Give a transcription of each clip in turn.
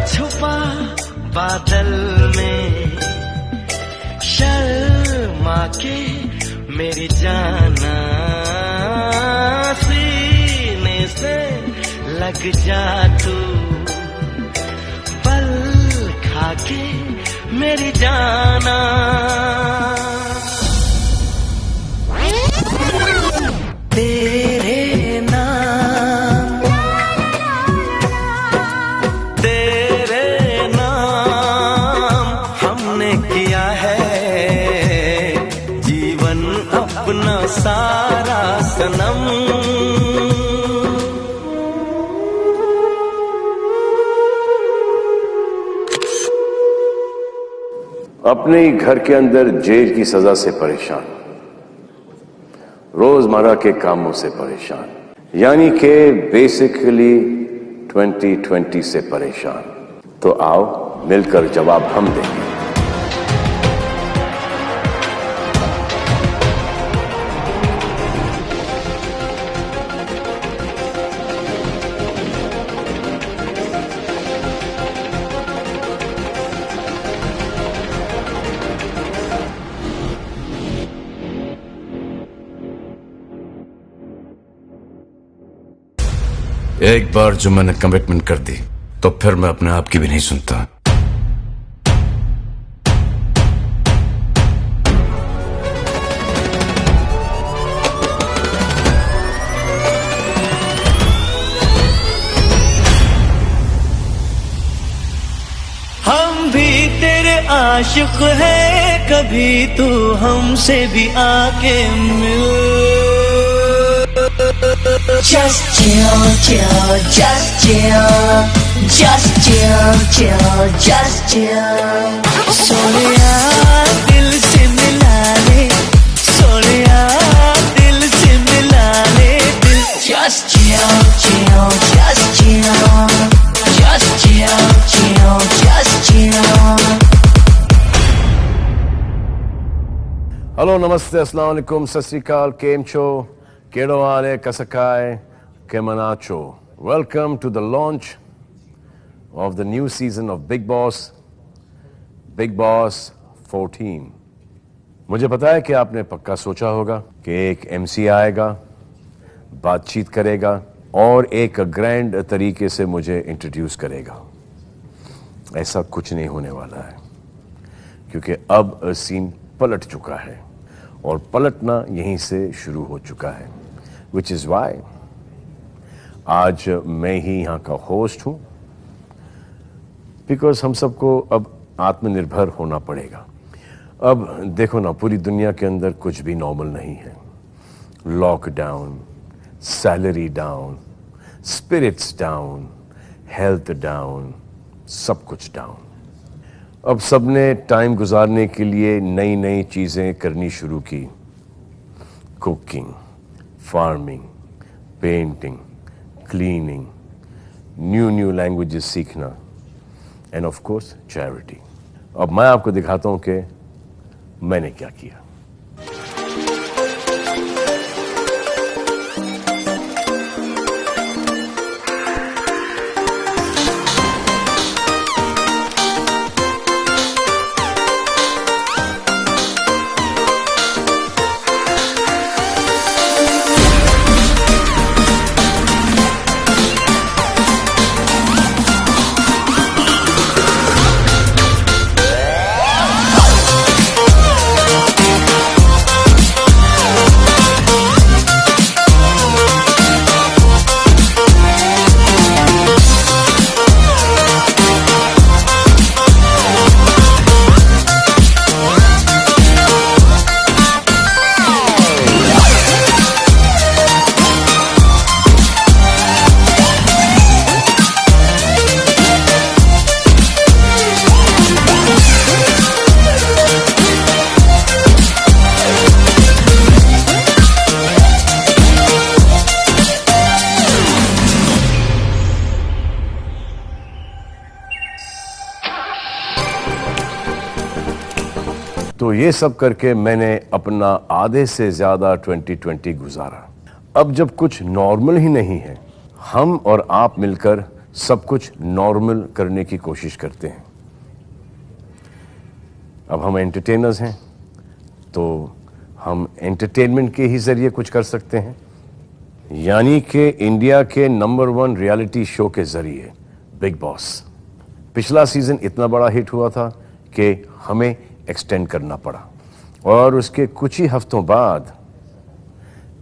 छुपा बादल में शर्मा के मेरी जाना सीने से लग जा तू पल खा के मेरी जाना। तेरे नाम हमने किया है जीवन अपना सारा सनम। अपने ही घर के अंदर जेल की सजा से परेशान, रोजमर्रा के कामों से परेशान, यानी कि बेसिकली 2020 से परेशान। तो आओ मिलकर जवाब हम देंगे। एक बार जो मैंने कमिटमेंट कर दी तो फिर मैं अपने आप की भी नहीं सुनता। हम भी तेरे आशिक हैं, कभी तू हमसे भी आके मिल। Just chill, chill, just chill, just chill, chill, just chill. Sonia दिल से मिला ले, सोनिया दिल से मिला ले दिल। Just chill, chill, just chill, just chill, chill, just chill. Hello, नमस्ते, अस्सलाम वालेकुम, सत श्री अकाल, केम छो, केड़ो आले, कसकाय, केमनाचो। Welcome to the launch of the new season of Big Boss 14। मुझे पता है कि आपने पक्का सोचा होगा कि एक MC आएगा, बातचीत करेगा और एक ग्रैंड तरीके से मुझे इंट्रोड्यूस करेगा। ऐसा कुछ नहीं होने वाला है, क्योंकि अब सीन पलट चुका है और पलटना यहीं से शुरू हो चुका है। Which is why आज मैं ही यहाँ का होस्ट हूँ, बिकॉज हम सबको अब आत्मनिर्भर होना पड़ेगा। अब देखो ना, पूरी दुनिया के अंदर कुछ भी नॉर्मल नहीं है। Lockdown, salary down, spirits down, health down, सब कुछ डाउन। अब सबने टाइम गुजारने के लिए नई नई चीज़ें करनी शुरू की। Cooking, farming, painting, cleaning, new languages सीखना एंड ऑफ कोर्स चैरिटी। अब मैं आपको दिखाता हूं कि मैंने क्या किया। तो ये सब करके मैंने अपना आधे से ज्यादा 2020 गुजारा। अब जब कुछ नॉर्मल ही नहीं है, हम और आप मिलकर सब कुछ नॉर्मल करने की कोशिश करते हैं। अब हम एंटरटेनर्स हैं तो हम एंटरटेनमेंट के ही जरिए कुछ कर सकते हैं, यानी कि इंडिया के नंबर 1 रियलिटी शो के जरिए बिग बॉस। पिछला सीजन इतना बड़ा हिट हुआ था कि हमें एक्सटेंड करना पड़ा, और उसके कुछ ही हफ्तों बाद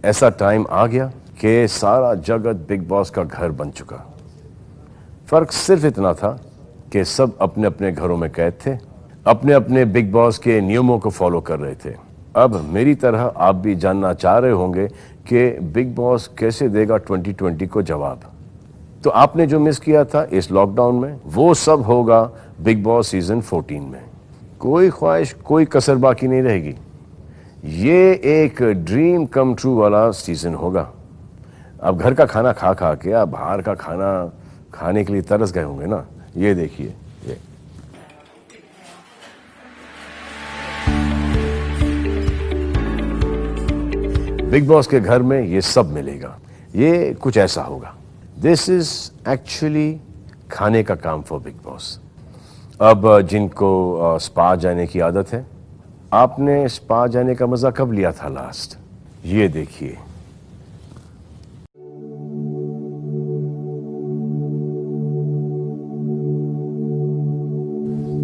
ऐसा टाइम आ गया कि सारा जगत बिग बॉस का घर बन चुका। फर्क सिर्फ इतना था कि सब अपने अपने घरों में कैद थे, अपने अपने बिग बॉस के नियमों को फॉलो कर रहे थे। अब मेरी तरह आप भी जानना चाह रहे होंगे कि बिग बॉस कैसे देगा 2020 को जवाब। तो आपने जो मिस किया था इस लॉकडाउन में, वो सब होगा बिग बॉस सीजन 14 में। कोई ख्वाहिश, कोई कसर बाकी नहीं रहेगी। ये एक ड्रीम कम ट्रू वाला सीजन होगा। अब घर का खाना खा खा के आप बाहर का खाना खाने के लिए तरस गए होंगे ना। ये देखिए, ये बिग बॉस के घर में ये सब मिलेगा। ये कुछ ऐसा होगा। दिस इज एक्चुअली खाने का काम फॉर बिग बॉस। अब जिनको स्पा जाने की आदत है, आपने स्पा जाने का मजा कब लिया था लास्ट? ये देखिए,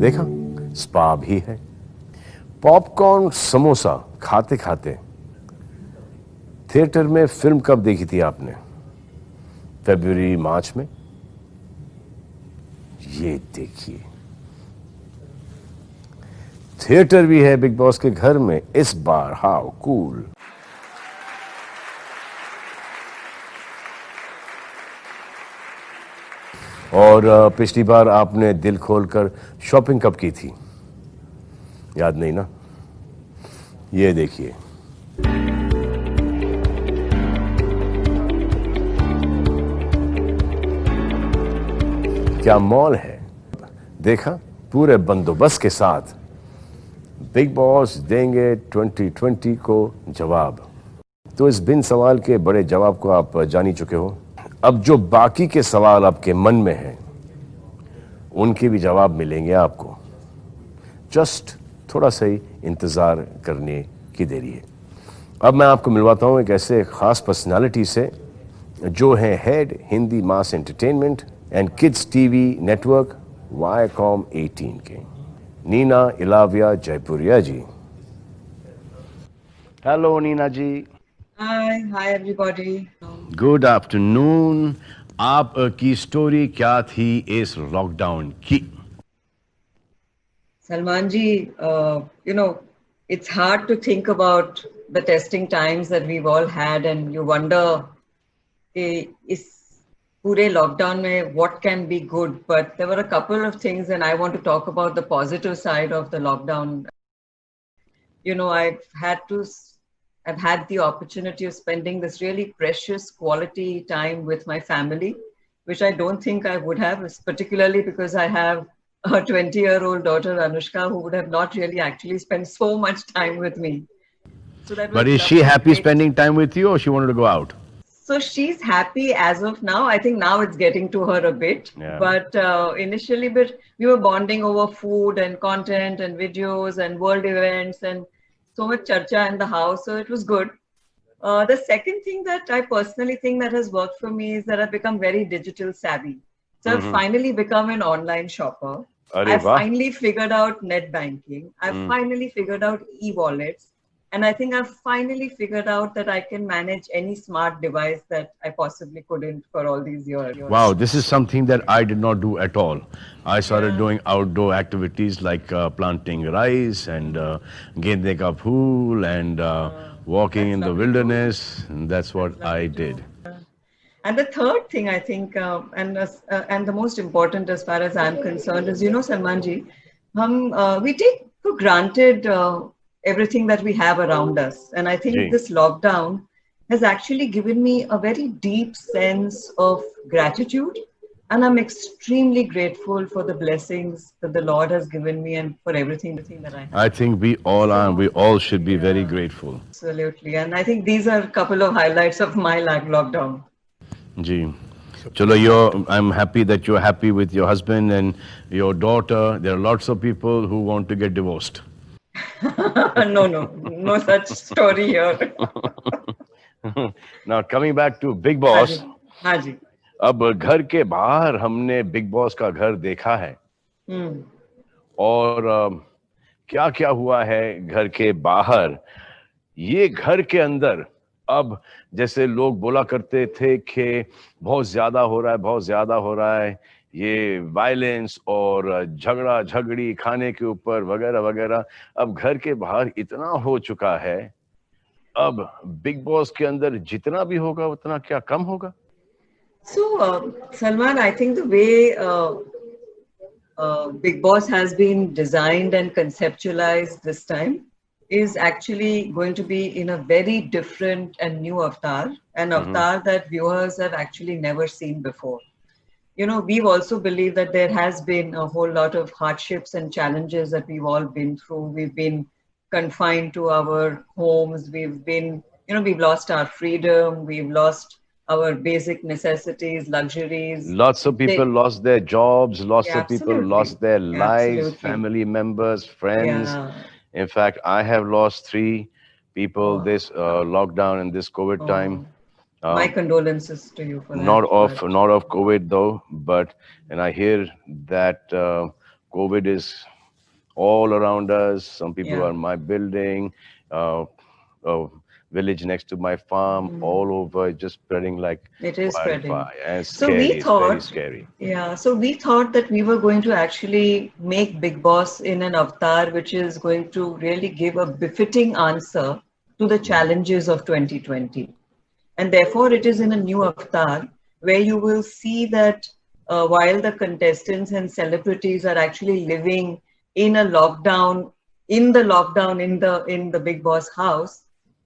देखा, स्पा भी है। पॉपकॉर्न समोसा खाते खाते थिएटर में फिल्म कब देखी थी आपने? फरवरी मार्च में। ये देखिए, थिएटर भी है बिग बॉस के घर में इस बार। How cool. और पिछली बार आपने दिल खोलकर शॉपिंग कब की थी? याद नहीं ना? ये देखिए, क्या मॉल है। देखा, पूरे बंदोबस्त के साथ बिग बॉस देंगे 2020 को जवाब। तो इस बिन सवाल के बड़े जवाब को आप जान ही चुके हो। अब जो बाकी के सवाल आपके मन में हैं, उनके भी जवाब मिलेंगे आपको। जस्ट थोड़ा सा ही इंतजार करने की देरी है। अब मैं आपको मिलवाता हूं एक ऐसे खास पर्सनालिटी से जो है head Hindi mass entertainment and kids TV network Viacom 18 के, नीना इलाविया जयपुरिया जी। हेलो नीना जी। Hi everybody. Good afternoon. आप की स्टोरी क्या थी इस लॉकडाउन की? Salman ji, it's hard to think about the testing times that we've all had, and you wonder, is pure lockdown mein what can be good? But there were a couple of things, and I want to talk about the positive side of the lockdown. I've had the opportunity of spending this really precious quality time with my family, which I don't think I would have, particularly because I have a 20-year-old daughter, Anushka, who would have not really actually spent so much time with me. So that was But is she lovely. happy spending time with you, or she wanted to go out? So she's happy as of now. I think now it's getting to her a bit. Yeah. But initially, we were bonding over food and content and videos and world events and so much charcha in the house. So it was good. The second thing that I personally think that has worked for me is that I've become very digital savvy. So I've finally become an online shopper. Arre I've wah. finally figured out net banking. I've finally figured out e-wallets. And I think I've finally figured out that I can manage any smart device that I possibly couldn't for all these years. Wow, this is something that I did not do at all. I started doing outdoor activities like planting rice and gende ka phool and walking in the wilderness. And that's what I did. And the third thing I think, and the most important as far as I'm concerned, is, Salman ji, we take for granted everything that we have around us. And I think Ji. this lockdown has actually given me a very deep sense of gratitude. And I'm extremely grateful for the blessings that the Lord has given me and for everything that I have. I think we all are, and we all should be very grateful. Absolutely. And I think these are a couple of highlights of my lockdown. Ji, Chalo, I'm happy that you're happy with your husband and your daughter. There are lots of people who want to get divorced. No such story here. Now coming back to Big हाँ जी, Boss, हाँ जी. अब घर के बाहर हमने big boss का घर देखा है हम्म. और क्या क्या हुआ है घर के बाहर, ये घर के अंदर अब जैसे लोग बोला करते थे कि बहुत ज्यादा हो रहा है, बहुत ज्यादा हो रहा है, ये वायलेंस और झगड़ा झगड़ी खाने के ऊपर वगैरह वगैरह, अब घर के बाहर इतना हो चुका है, अब बिग बॉस के अंदर जितना भी होगा उतना क्या कम होगा? So, Salman, I think the way Big Boss has been designed and conceptualized this time is actually going to be in a very different and new avatar, an avatar that viewers have actually never seen before. You know, we've also believed that there has been a whole lot of hardships and challenges that we've all been through. We've been confined to our homes. We've been, we've lost our freedom. We've lost our basic necessities, luxuries. Lots of people lost their jobs, lots Yeah, of people absolutely. lost their lives, Absolutely. family members, friends. Yeah. In fact, I have lost 3 people Oh. this lockdown and this COVID time. My condolences to you for that. Not of COVID though, but and I hear that COVID is all around us. Some people Yeah. are in my building, a village next to my farm, all over, just spreading like It is spreading. wildfire. And it's So scary. we It's very thought, scary. yeah, so we thought that we were going to actually make Big Boss in an avatar which is going to really give a befitting answer to the challenges of 2020. And therefore, it is in a new avatar where you will see that while the contestants and celebrities are actually living in a lockdown, in the Big Boss house,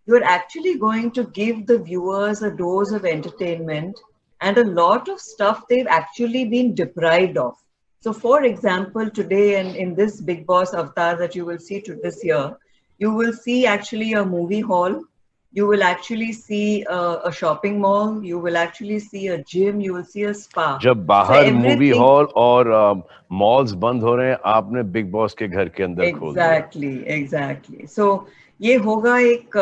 you're actually going to give the viewers a dose of entertainment and a lot of stuff they've actually been deprived of. So, for example, today and in this Big Boss avatar that you will see to this year, you will see actually a movie hall. You will actually see a shopping mall. You will actually see a gym. You will see a spa. जब बाहर movie hall और malls बंद हो रहे हैं, आपने big boss के घर के अंदर खोल दिया. Exactly. So ये होगा एक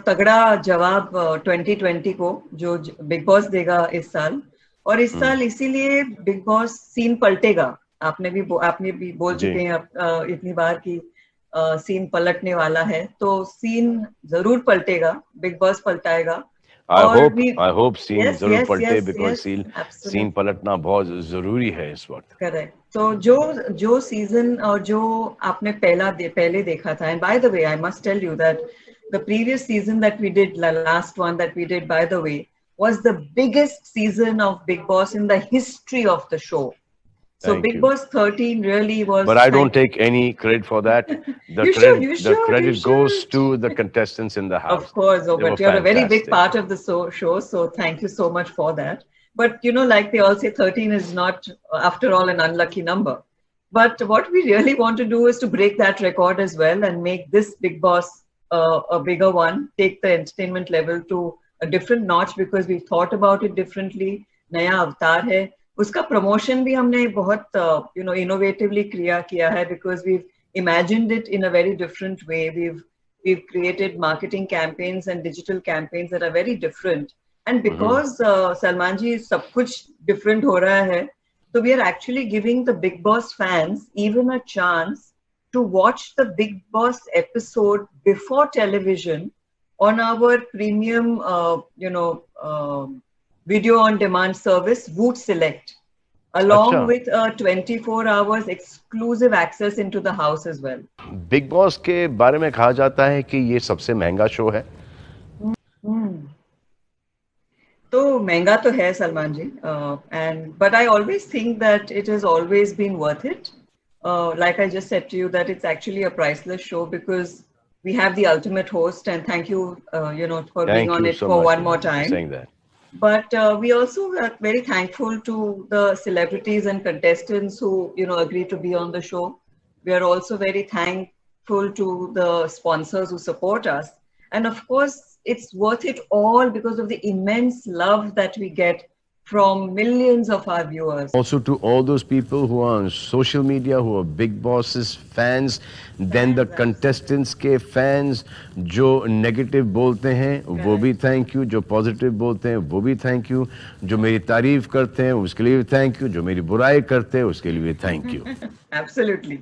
तगड़ा जवाब 2020 को जो बिग बॉस देगा इस साल. और इस साल इसीलिए बिग बॉस सीन पलटेगा. आपने भी बोल चुके हैं इतनी बार कि सीन पलटने वाला है, तो सीन जरूर पलटेगा. बिग बॉस पलटाएगा. I hope सीन जरूर पलटे, because सीन पलटना बहुत जरूरी है इस वक्त. करेक्ट. तो जो सीजन और जो आपने पहले देखा था, and by the way I must tell you that the previous season that we did, last one that we did by the way, was the biggest season of Big Boss in the history of the show. So Thank Big you. Boss 13 really was. But I don't take any credit for that. The credit goes to the contestants in the house. Of course, They but were you're a very big fantastic. part of the show, so thank you so much for that. But like they all say, 13 is not, after all, an unlucky number. But what we really want to do is to break that record as well and make this Big Boss a bigger one, take the entertainment level to a different notch, because we've thought about it differently. नया अवतार है, उसका promotion भी हमने बहुत innovatively किया है, because we've imagined it in a very different way. We've created marketing campaigns and digital campaigns that are very different. And because Salman ji सब कुछ different हो रहा है, so we are actually giving the Big Boss fans even a chance to watch the Big Boss episode before television on our premium, video on demand service, Voot Select, along with a 24 hours exclusive access into the house as well. Big boss के बारे में कहा जाता है कि ये सबसे महंगा शो है. तो महंगा तो है सलमान जी, but I always think that it has always been worth it. Like I just said to you, that it's actually a priceless show because we have the ultimate host, and thank you, for being on it so for much one more for time. saying that. But we also are very thankful to the celebrities and contestants who, agree to be on the show. We are also very thankful to the sponsors who support us. And of course, it's worth it all because of the immense love that we get from millions of our viewers. Also to all those people who are on social media, who are Big Boss's fans, then the contestants के fans जो negative बोलते हैं वो भी thank you, जो positive बोलते हैं वो भी thank you, जो मेरी तारीफ करते हैं उसके लिए भी thank you, जो मेरी बुराई करते हैं उसके लिए भी thank you. Absolutely.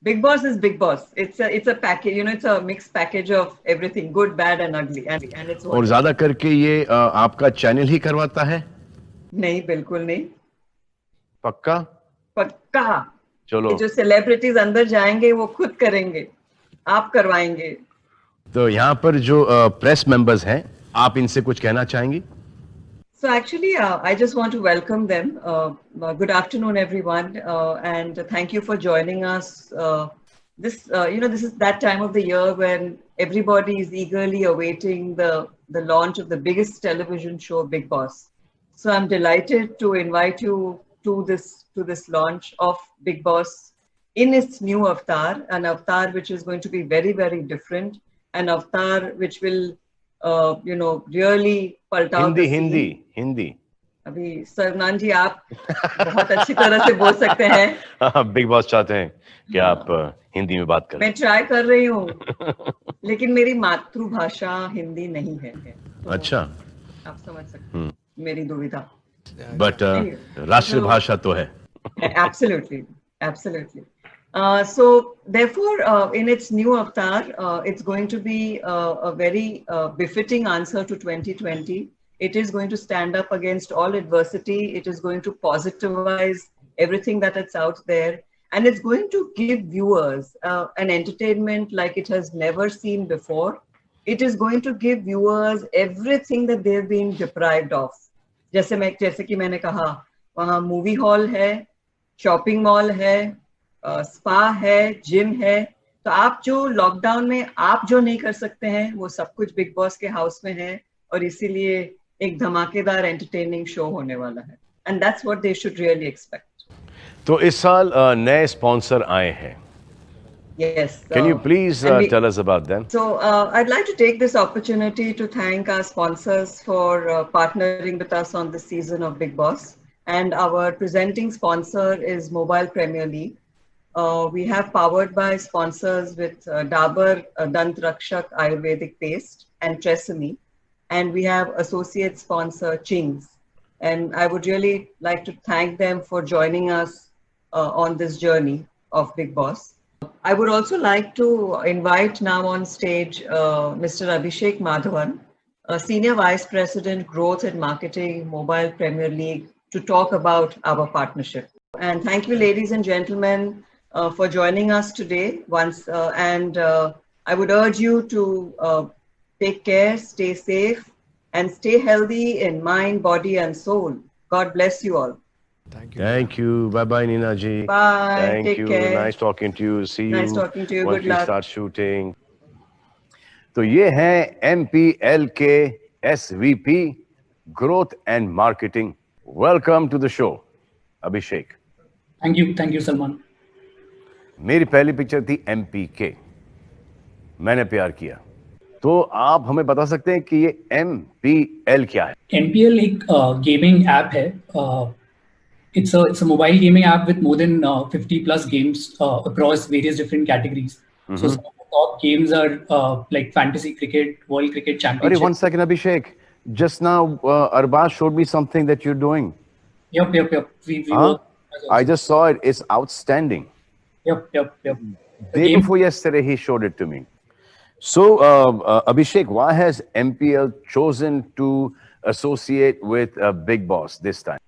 Big Boss is Big Boss. It's a package, you know, it's a mixed package of everything, good, bad and ugly. And it's और ज़्यादा करके ये आपका चैनल ही करवाता है? नहीं, बिल्कुल नहीं. पक्का? पक्का. चलो. जो सेलिब्रिटीज अंदर जाएंगे वो खुद करेंगे, आप करवाएंगे. तो यहाँ पर जो प्रेस मेंबर्स हैं, आप इनसे कुछ कहना चाहेंगी? So actually, I just want to welcome them. Good afternoon, everyone, and thank you for joining us. This is that time of the year when everybody is eagerly awaiting the launch of the biggest television show, Big Boss. So I'm delighted to invite you to this launch of Big Boss in its new avatar, an avatar which is going to be very, very different, an avatar which will really पलटाओ. Hindi. अभी सरनान जी आप बहुत अच्छी तरह से बोल सकते हैं. Big boss चाहते हैं कि आप हिंदी में बात करें. मैं ट्राई कर रही हूँ, लेकिन मेरी मातृभाषा हिंदी नहीं है. तो अच्छा. आप समझ सकते हैं मेरी दुविधा. बट राष्ट्रभाषा तो है. Absolutely. So therefore, in its new avatar, it's going to be a very befitting answer to 2020. It is going to stand up against all adversity. It is going to positivize everything that it's out there. And it's going to give viewers an entertainment like it has never seen before. It is going to give viewers everything that they've been deprived of. जैसे कि मैंने कहा, वहाँ movie hall है, shopping mall है, spa है, gym है. तो आप जो लॉकडाउन में आप जो नहीं कर सकते हैं वो सब कुछ बिग बॉस के हाउस में है, और इसीलिए एक धमाकेदार एंटरटेनिंग शो होने वाला है. And that's what they should really expect. तो इस साल नए स्पॉन्सर आए हैं. Yes. Can you please tell us about them? So I'd like to take this opportunity to thank our sponsors for partnering with us on this season of Big Boss. And our presenting sponsor is Mobile Premier League. We have powered by sponsors with Dabur Dant Rakshak Ayurvedic Paste and Tresemme. And we have associate sponsor Ching's. And I would really like to thank them for joining us on this journey of Big Boss. I would also like to invite now on stage Mr. Abhishek Madhavan, Senior Vice President, Growth and Marketing, Mobile Premier League, to talk about our partnership. And thank you, ladies and gentlemen, for joining us today once. I would urge you to take care, stay safe, and stay healthy in mind, body, and soul. God bless you all. Thank you. Bye bye, Nina ji. Bye. Thank Take you. care. Nice talking to you. See you. Nice talking to you. Once Good we luck. start shooting. तो ये हैं MPL के SVP Growth and Marketing. Welcome to the show, Abhishek. Thank you, Salman. मेरी पहली picture थी MPK. मैंने प्यार किया. तो आप हमें बता सकते हैं कि ये MPL क्या है? MPL एक गेमिंग ऐप है. It's a mobile gaming app with more than 50 plus games across various different categories. So some of the top games are like fantasy cricket, world cricket championship. One second, Abhishek. Just now, Arbaz showed me something that you're doing. Yep. We work. I just saw it. It's outstanding. Yep. Day before yesterday, he showed it to me. So, Abhishek, why has MPL chosen to associate with Big Boss this time?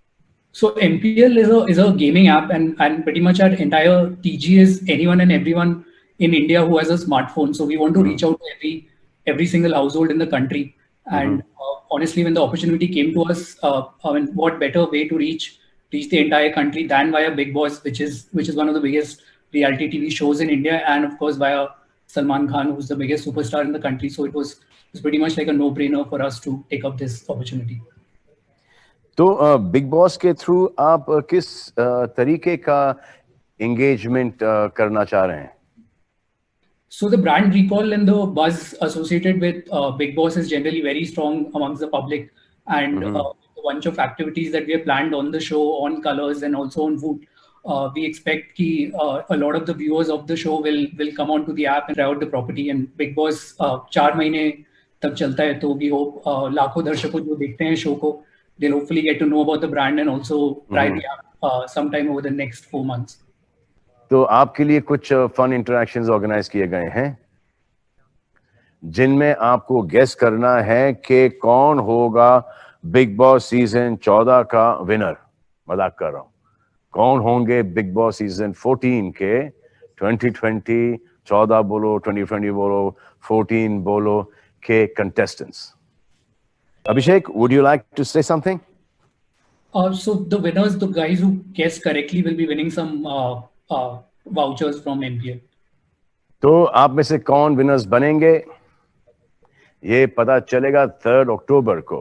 So MPL is a gaming app, and pretty much our entire TG is anyone and everyone in India who has a smartphone. So we want to reach out to every single household in the country. And honestly, when the opportunity came to us, what better way to reach the entire country than via Big Boss, which is one of the biggest reality TV shows in India, and of course via Salman Khan, who's the biggest superstar in the country. So it was pretty much like a no-brainer for us to take up this opportunity. तो big boss के through आप किस तरीके का engagement करना चाह रहे हैं? So the brand recall and the buzz associated with Big Boss is generally very strong amongst the public, and the a bunch of activities that we have planned on the show, on colors and also on food. We expect कि a lot of the viewers of the show will come onto the app and try out the property. And Big Boss 4 महीने तक चलता है, तो we hope लाखों दर्शकों जो देखते हैं शो को, they'll hopefully get to know about the brand and also try the app sometime over the next 4 months. तो आपके लिए कुछ फन इंटरेक्शंस ऑर्गेनाइज किए गए हैं जिनमें आपको गेस करना है कि कौन होगा बिग बॉस सीजन 14 का विनर। मजाक कर रहा हूं, कौन होंगे बिग बॉस सीजन 14 के 2020 14 बोलो 2020 बोलो 14 बोलो के contestants. Abhishek, would you like to say something? So the winners, the guys who guess correctly, will be winning some vouchers from NPL. तो आप में से कौन विनर्स बनेंगे ये पता चलेगा 3 अक्टूबर को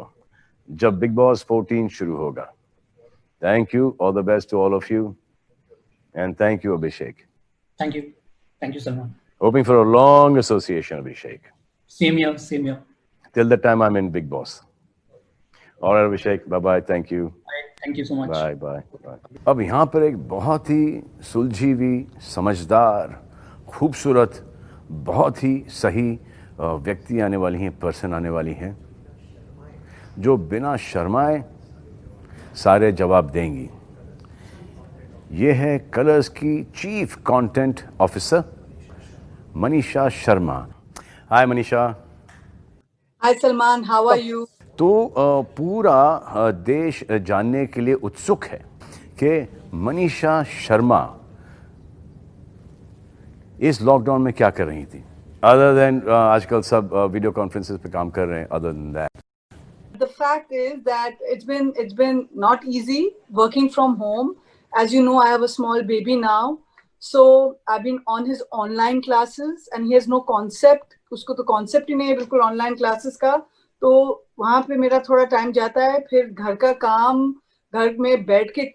जब बिग बॉस 14 शुरू होगा। Thank you, all the best to all of you and thank you Abhishek. Thank you Salman. Hoping for a long association, Abhishek. Same here. Till the time I'm in Big Boss. All right, Abhishek. Bye-bye. Thank you. Bye. Thank you so much. Bye. अब यहाँ पर एक बहुत ही सुलझी हुई, समझदार, खूबसूरत, बहुत ही सही व्यक्ति आने वाली हैं, पर्सन आने वाली हैं, जो बिना शर्माए सारे जवाब देंगी। ये है कलर्स की chief content officer Manisha Sharma. Hi Manisha. Hi Salman, how are you? तो पूरा देश जानने के लिए उत्सुक है कि मनीषा शर्मा इस लॉकडाउन में क्या कर रही थी, अदर देन आजकल सब वीडियो कॉन्फ्रेंसेस पे काम कर रहे हैं। Other than that, The fact is that it's been not easy working from home. As you know, I have a small baby now, so I've been on his online classes and he has no concept. उसको तो concept ही नहीं है बिल्कुल online classes का, तो वहाँ पे मेरा थोड़ा टाइम जाता है। फिर घर का काम, घर में बैठ के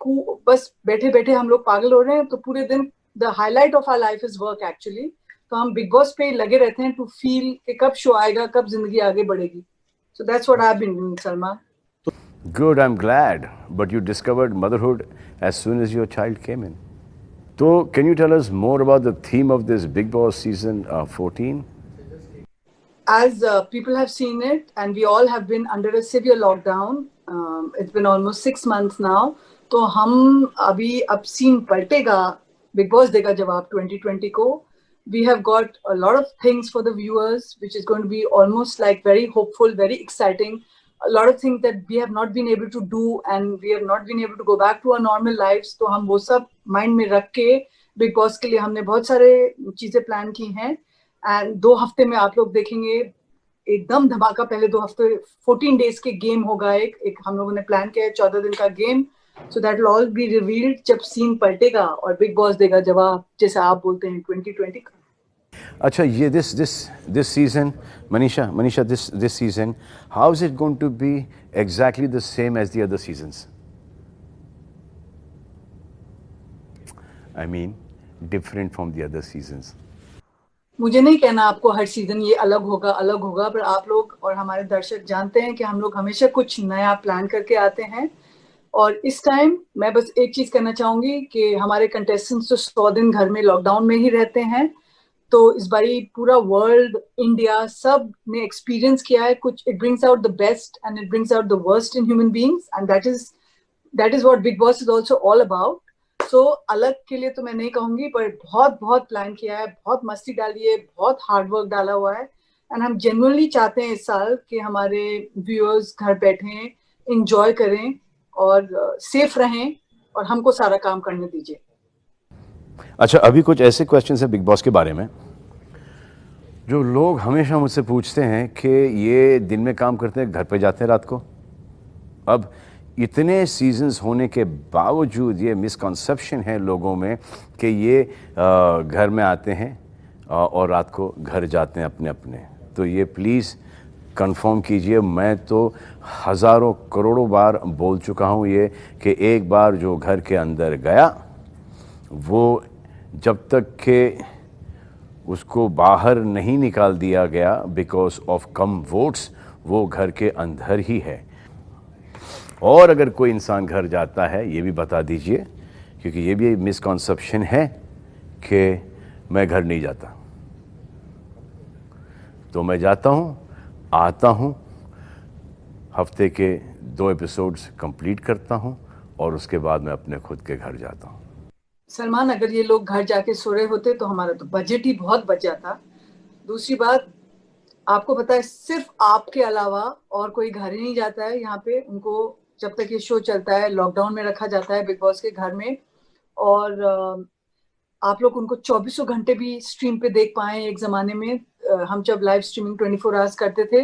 बस बैठे बैठे हम लोग पागल हो रहे हैं, तो पूरे दिन the highlight of our life is work actually. तो हम बिग बॉस पे लगे रहते हैं to feel कि कब शो आएगा, कब जिंदगी आगे बढ़ेगी। So that's what I've been doing, Salma. good, I'm glad, but you discovered motherhood as soon as your child came in. So can you tell us more about the theme of this Big Boss season 14? As people have seen it, and we all have been under a severe lockdown. It's been almost 6 months now. तो हम अभी अब scene पलटेगा, Bigg boss देगा जवाब 2020 को. We have got a lot of things for the viewers, which is going to be almost like very hopeful, very exciting. A lot of things that we have not been able to do, and we have not been able to go back to our normal lives. तो हम वो सब mind में रख के big boss के लिए हमने बहुत सारे चीजें प्लान की हैं. एंड 2 हफ्ते में आप लोग देखेंगे एकदम धमाका. पहले 2 हफ्ते 14 डेज के गेम होगा. एक हम लोगों ने प्लान किया है 14 दिन का game. So that will all be revealed जब सीन पलटेगा और बिग बॉस देगा जवाब, जैसे आप बोलते हैं 2020 का. अच्छा, ये this season, Manisha, this season, how is it going to be exactly the same as the other seasons? I mean, different from the other seasons. मुझे नहीं कहना आपको हर सीजन ये अलग होगा, पर आप लोग और हमारे दर्शक जानते हैं कि हम लोग हमेशा कुछ नया प्लान करके आते हैं. और इस टाइम मैं बस एक चीज कहना चाहूंगी कि हमारे कंटेस्टेंट्स तो 100 दिन घर में लॉकडाउन में ही रहते हैं. तो इस बारी पूरा वर्ल्ड, इंडिया, सब ने एक्सपीरियंस किया है कुछ. It brings out the best and it brings out the worst in human beings, and that is what Bigg Boss is also all about. So अलग के लिए तो मैं नहीं कहूंगी, पर बहुत प्लान किया है, बहुत मस्ती डाली है, बहुत हार्ड वर्क डाला हुआ है. एंड हम जेन्युइनली चाहते हैं इस साल कि हमारे व्यूअर्स घर बैठें, एंजॉय करें और सेफ रहें और हमको सारा काम करने दीजिए. अच्छा, अभी कुछ ऐसे क्वेश्चंस हैं बिग बॉस के बारे में जो लोग हमेशा मुझसे पूछते हैं कि ये दिन में काम करते हैं, घर पे जाते हैं रात को. अब इतने सीजन्स होने के बावजूद ये मिसकंसेप्शन है लोगों में कि ये घर में आते हैं और रात को घर जाते हैं अपने अपने. तो ये प्लीज़ कंफर्म कीजिए. मैं तो हज़ारों करोड़ों बार बोल चुका हूँ ये कि एक बार जो घर के अंदर गया वो जब तक के उसको बाहर नहीं निकाल दिया गया बिकॉज ऑफ कम वोट्स, वो घर के अंदर ही है. और अगर कोई इंसान घर जाता है ये भी बता दीजिए, क्योंकि ये भी मिसकॉन्सेप्शन है कि मैं घर नहीं जाता। तो मैं जाता हूँ, आता हूँ, हफ्ते के 2 एपिसोड्स कंप्लीट करता हूँ और उसके बाद मैं अपने खुद के घर जाता हूँ। सलमान, अगर ये लोग घर जाके सो रहे होते तो हमारा तो बजट ही बहुत बच जाता। दूसरी बात, आपको पता है सिर्फ आपके अलावा और कोई घर ही नहीं जाता है यहाँ पे। उनको जब तक ये शो चलता है लॉकडाउन में रखा जाता है बिग बॉस के घर में, और आप लोग उनको 24 घंटे भी स्ट्रीम पे देख पाए। एक जमाने में हम जब लाइव स्ट्रीमिंग 24 आवर्स करते थे,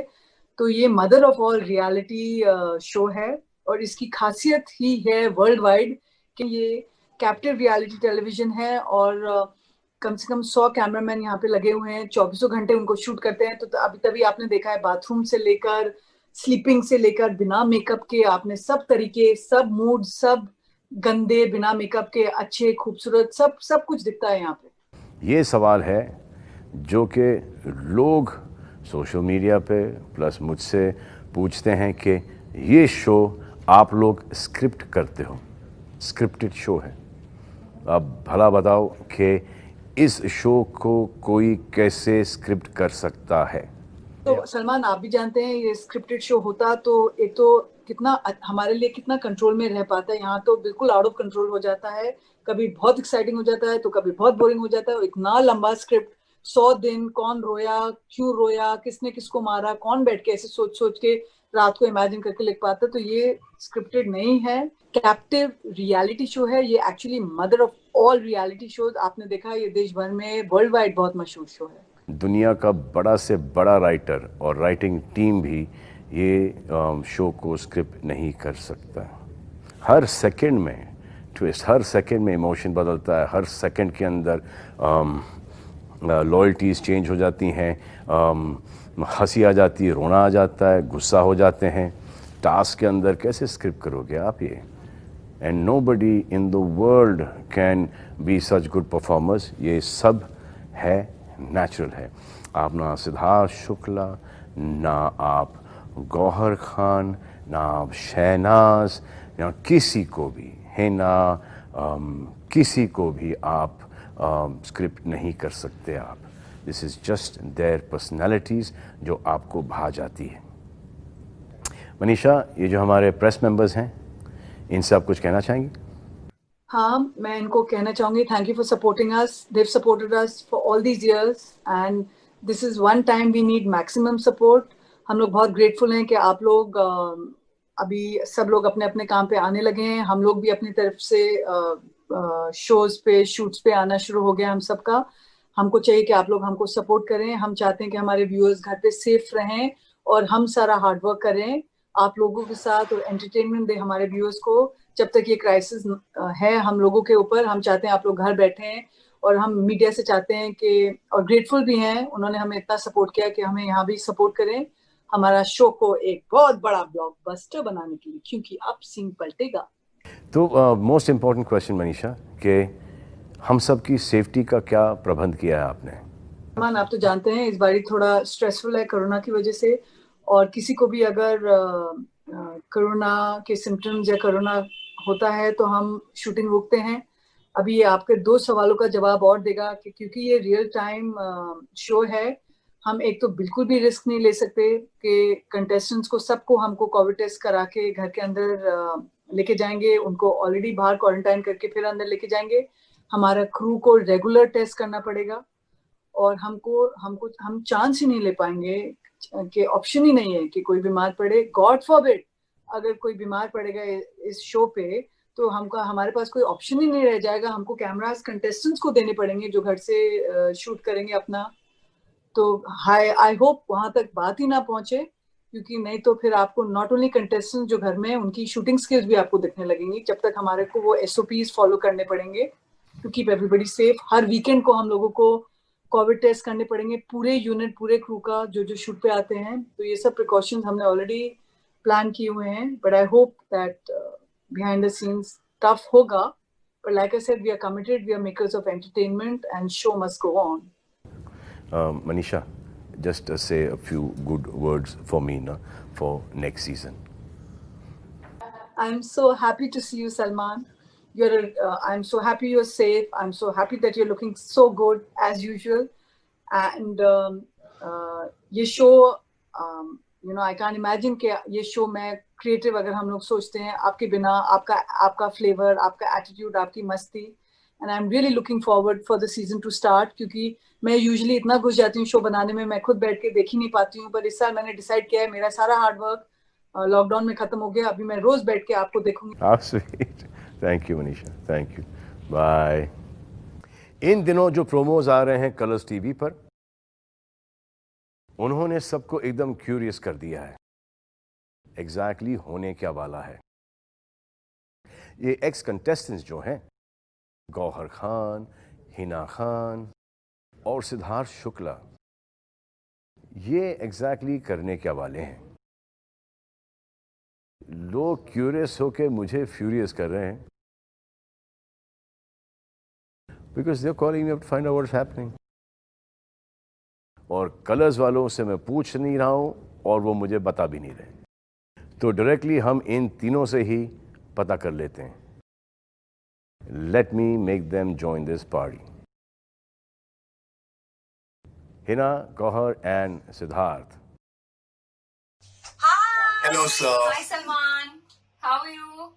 तो ये mother of all reality show है। और इसकी खासियत ही है वर्ल्ड वाइड कि ये कैप्टिव रियलिटी टेलीविजन है, और कम से कम 100 कैमरामैन यहाँ पे लगे हुए हैं, 24 घंटे उनको शूट करते हैं। तो अभी तभी आपने देखा है, बाथरूम से लेकर स्लीपिंग से लेकर बिना मेकअप के आपने सब तरीके, सब मूड, सब गंदे बिना मेकअप के अच्छे खूबसूरत सब कुछ दिखता है यहाँ पे। ये सवाल है जो कि लोग सोशल मीडिया पे प्लस मुझसे पूछते हैं कि ये शो आप लोग स्क्रिप्ट करते हो, स्क्रिप्टेड शो है। अब भला बताओ कि इस शो को कोई कैसे स्क्रिप्ट कर सकता है? तो सलमान, आप भी जानते हैं ये स्क्रिप्टेड शो होता तो एक तो कितना हमारे लिए कितना कंट्रोल में रह पाता है। यहाँ तो बिल्कुल आउट ऑफ कंट्रोल हो जाता है, कभी बहुत एक्साइटिंग हो जाता है तो कभी बहुत बोरिंग हो जाता है। इतना लंबा स्क्रिप्ट, 100 दिन, कौन रोया, क्यों रोया, किसने किसको मारा, कौन बैठ के ऐसे सोच सोच के रात को इमेजिन करके लिख पाता। तो ये स्क्रिप्टेड नहीं है, कैप्टिव रियलिटी शो है। ये actually mother of all reality shows. आपने देखा ये देश भर में वर्ल्ड वाइड बहुत मशहूर शो है। दुनिया का बड़ा से बड़ा राइटर और राइटिंग टीम भी ये शो को स्क्रिप्ट नहीं कर सकता। हर सेकंड में ट्विस्ट, हर सेकंड में इमोशन बदलता है, हर सेकंड के अंदर लॉयल्टीज़ चेंज हो जाती हैं, हंसी आ जाती है, रोना आ जाता है, गुस्सा हो जाते हैं। टास्क के अंदर कैसे स्क्रिप्ट करोगे आप ये? And nobody in the world can be such good performers. ये सब है नेचुरल है। आप ना सिद्धार्थ शुक्ला, ना आप गौहर खान, ना आप शहनाज, ना किसी को भी है, ना किसी को भी आप स्क्रिप्ट नहीं कर सकते आप। This is just their personalities जो आपको भा जाती है। मनीषा, ये जो हमारे प्रेस मेंबर्स हैं, इनसे आप कुछ कहना चाहेंगी? हाँ, मैं इनको कहना चाहूंगी, thank you for supporting us. They've supported us for all these years and this is one time we need maximum support. हम लोग बहुत ग्रेटफुल हैं कि आप लोग अभी सब लोग अपने अपने काम पे आने लगे हैं। हम लोग भी अपनी तरफ से शोज पे, शूट्स पे आना शुरू हो गया हम सबका। हमको चाहिए कि आप लोग हमको सपोर्ट करें। हम चाहते हैं कि हमारे व्यूअर्स घर पे सेफ रहें और हम सारा हार्डवर्क करें आप लोगों के साथ और एंटरटेनमेंट दें हमारे व्यूअर्स को। जब तक ये क्राइसिस है हम लोगों के ऊपर, हम चाहते हैं आप लोग घर बैठे हैं, और हम मीडिया से चाहते हैं कि, और ग्रेटफुल भी हैं, उन्होंने हमें इतना सपोर्ट किया कि हमें यहाँ भी सपोर्ट करें हमारा शो को एक बहुत बड़ा ब्लॉकबस्टर बनाने के लिए, क्योंकि अब सीन पलटेगा। तो मोस्ट इम्पोर्टेंट क्वेश्चन मनीषा, कि हम सब की सेफ्टी का क्या प्रबंध किया है आपने? मान, आप तो जानते हैं इस बारी थोड़ा स्ट्रेसफुल है कोरोना की वजह से, और किसी को भी अगर कोरोना के सिम्टम्स या कोरोना होता है तो हम शूटिंग रोकते हैं। अभी ये आपके 2 सवालों का जवाब और देगा कि क्योंकि ये रियल टाइम शो है, हम एक तो बिल्कुल भी रिस्क नहीं ले सकते कि कंटेस्टेंट्स को सबको हमको कोविड टेस्ट करा के घर के अंदर लेके जाएंगे, उनको ऑलरेडी बाहर क्वारंटाइन करके फिर अंदर लेके जाएंगे। हमारा क्रू को रेगुलर टेस्ट करना पड़ेगा, और हम चांस ही नहीं ले पाएंगे कि ऑप्शन ही नहीं है कि कोई बीमार पड़े। गॉड फॉरबिड अगर कोई बीमार पड़ेगा इस शो पे, तो हमारे पास कोई ऑप्शन ही नहीं रह जाएगा। हमको कैमरास कंटेस्टेंट्स को देने पड़ेंगे जो घर से शूट करेंगे अपना। तो आई होप वहां तक बात ही ना पहुंचे, क्योंकि नहीं तो फिर आपको नॉट ओनली कंटेस्टेंट्स जो घर में हैं उनकी शूटिंग स्किल्स भी आपको दिखने लगेंगी। जब तक हमारे को वो SOPs फॉलो करने पड़ेंगे टू कीप एवरीबडी सेफ। हर वीकेंड को हम लोगों को कोविड टेस्ट करने पड़ेंगे, पूरे यूनिट, पूरे क्रू का जो शूट पे आते हैं। तो ये सब प्रिकॉशंस हमने ऑलरेडी प्लान किए हुए हैं, but I hope that behind the scenes tough होगा, but like I said, we are committed, we are makers of entertainment and show must go on. Manisha, just say a few good words for me for next season. I'm so happy to see you, Salman. I'm so happy you're safe. I'm so happy that you're looking so good as usual. And ये show, I can't imagine कि ये show में creative अगर हम लोग सोचते हैं आपके बिना आपका flavor, आपका attitude, आपकी मस्ती. And I'm really looking forward for the season to start क्योंकि मैं usually इतना घुस जाती हूँ show बनाने में, मैं खुद बैठ के देख ही नहीं पाती हूँ. पर इस साल मैंने decide किया है मेरा सारा hard work लॉकडाउन में खत्म हो गया. अभी मैं रोज बैठ के आपको देखूंगी. How sweet. Thank you, Manisha. Thank you. Bye. इन दिनों जो प्रोमोज आ रहे हैं कलर्स टीवी पर, उन्होंने सबको एकदम क्यूरियस कर दिया है. एग्जैक्टली होने क्या वाला है. ये एक्स कंटेस्टेंट्स जो हैं, गौहर खान, हिना खान और सिद्धार्थ शुक्ला, ये एग्जैक्टली करने क्या वाले हैं. लोग क्यूरियस होके मुझे फ्यूरियस कर रहे हैं because they are calling me up to find out what's happening. और कलर्स वालों से मैं पूछ नहीं रहा हूं और वो मुझे बता भी नहीं रहे. तो डायरेक्टली हम इन तीनों से ही पता कर लेते हैं. Let me make them join this party. Hina, Gauhar and Siddharth. Hello, sir. Hi, Salman. How are you?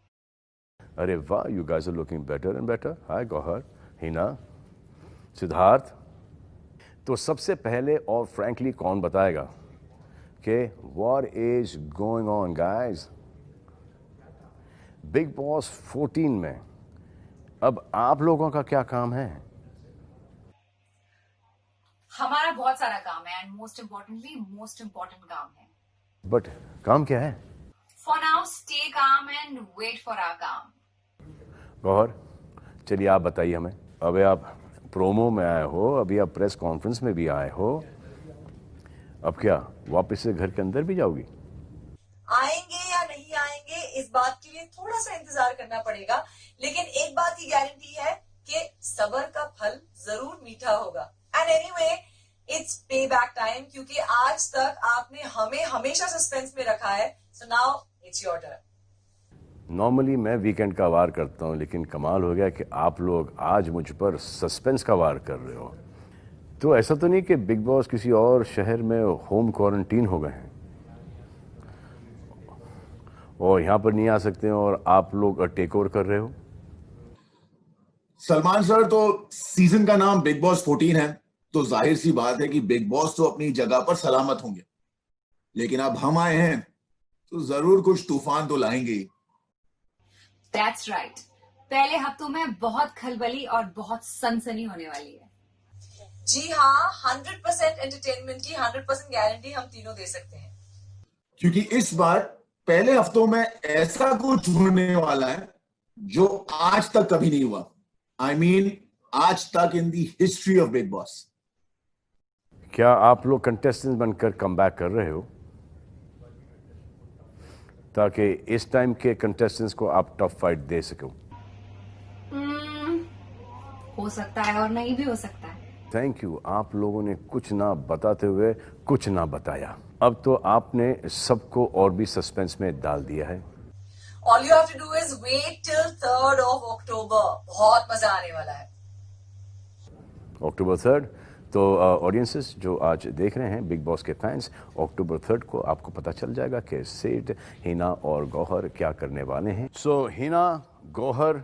अरे वाह, you guys are looking better and better. Hi, Gauhar, Hina, Siddharth. तो सबसे पहले और फ्रैंकली कौन बताएगा कि what is going on, guys? Big boss 14 में अब आप लोगों का क्या काम है? हमारा बहुत सारा काम है and most important काम है. बट काम क्या है? For now, stay calm and wait for our काम. गौहर, चलिए आप बताइए हमें. अबे आप प्रोमो में आए हो, अभी आप प्रेस कॉन्फ्रेंस में भी आए हो, अब क्या वापस से घर के अंदर भी जाओगी? आएंगे या नहीं आएंगे इस बात के लिए थोड़ा सा इंतजार करना पड़ेगा, लेकिन एक बात की गारंटी है कि सब्र का फल जरूर मीठा होगा. एंड एनीवे, इट्स पे बैक टाइम क्योंकि आज तक आपने हमें हमेशा सस्पेंस में रखा है. So now it's your turn. Normally मैं वीकेंड का वार करता हूं, लेकिन कमाल हो गया कि आप लोग आज मुझ पर सस्पेंस का वार कर रहे हो. तो ऐसा तो नहीं कि बिग बॉस किसी और शहर में होम क्वारंटीन हो गए हैं और यहां पर नहीं आ सकते हैं और आप लोग टेक ओवर कर रहे हो? सलमान सर, तो सीजन का नाम बिग बॉस 14 है, तो जाहिर सी बात है कि बिग बॉस तो अपनी जगह पर सलामत होंगे, लेकिन अब हम आए हैं तो जरूर कुछ तूफान तो लाएंगे ही. That's right. पहले हफ्तों में बहुत खलबली और बहुत सनसनी होने वाली है. जी हाँ, 100% एंटरटेनमेंट की 100% गारंटी हम तीनों दे सकते हैं. क्योंकि इस बार पहले हफ्तों में ऐसा कुछ होने वाला है जो आज तक कभी नहीं हुआ. आई मीन आज तक इन दी हिस्ट्री ऑफ बिग बॉस. क्या आप लोग कंटेस्टेंट बनकर कम बैक कर रहे हो ताकि इस टाइम के कंटेस्टेंट्स को आप टफ फाइट दे सको? हो सकता है और नहीं भी हो सकता है. Thank you. आप लोगों ने कुछ ना बताते हुए कुछ ना बताया. अब तो आपने सबको और भी सस्पेंस में डाल दिया है. All you have to do is wait till 3rd of October. बहुत मजा आने वाला है. October 3rd. तो ऑडियंसेस जो आज देख रहे हैं, बिग बॉस के फैंस, October 3rd को आपको पता चल जाएगा कि सेठ, हिना और गौहर क्या करने वाले हैं. सो हिना, गौहर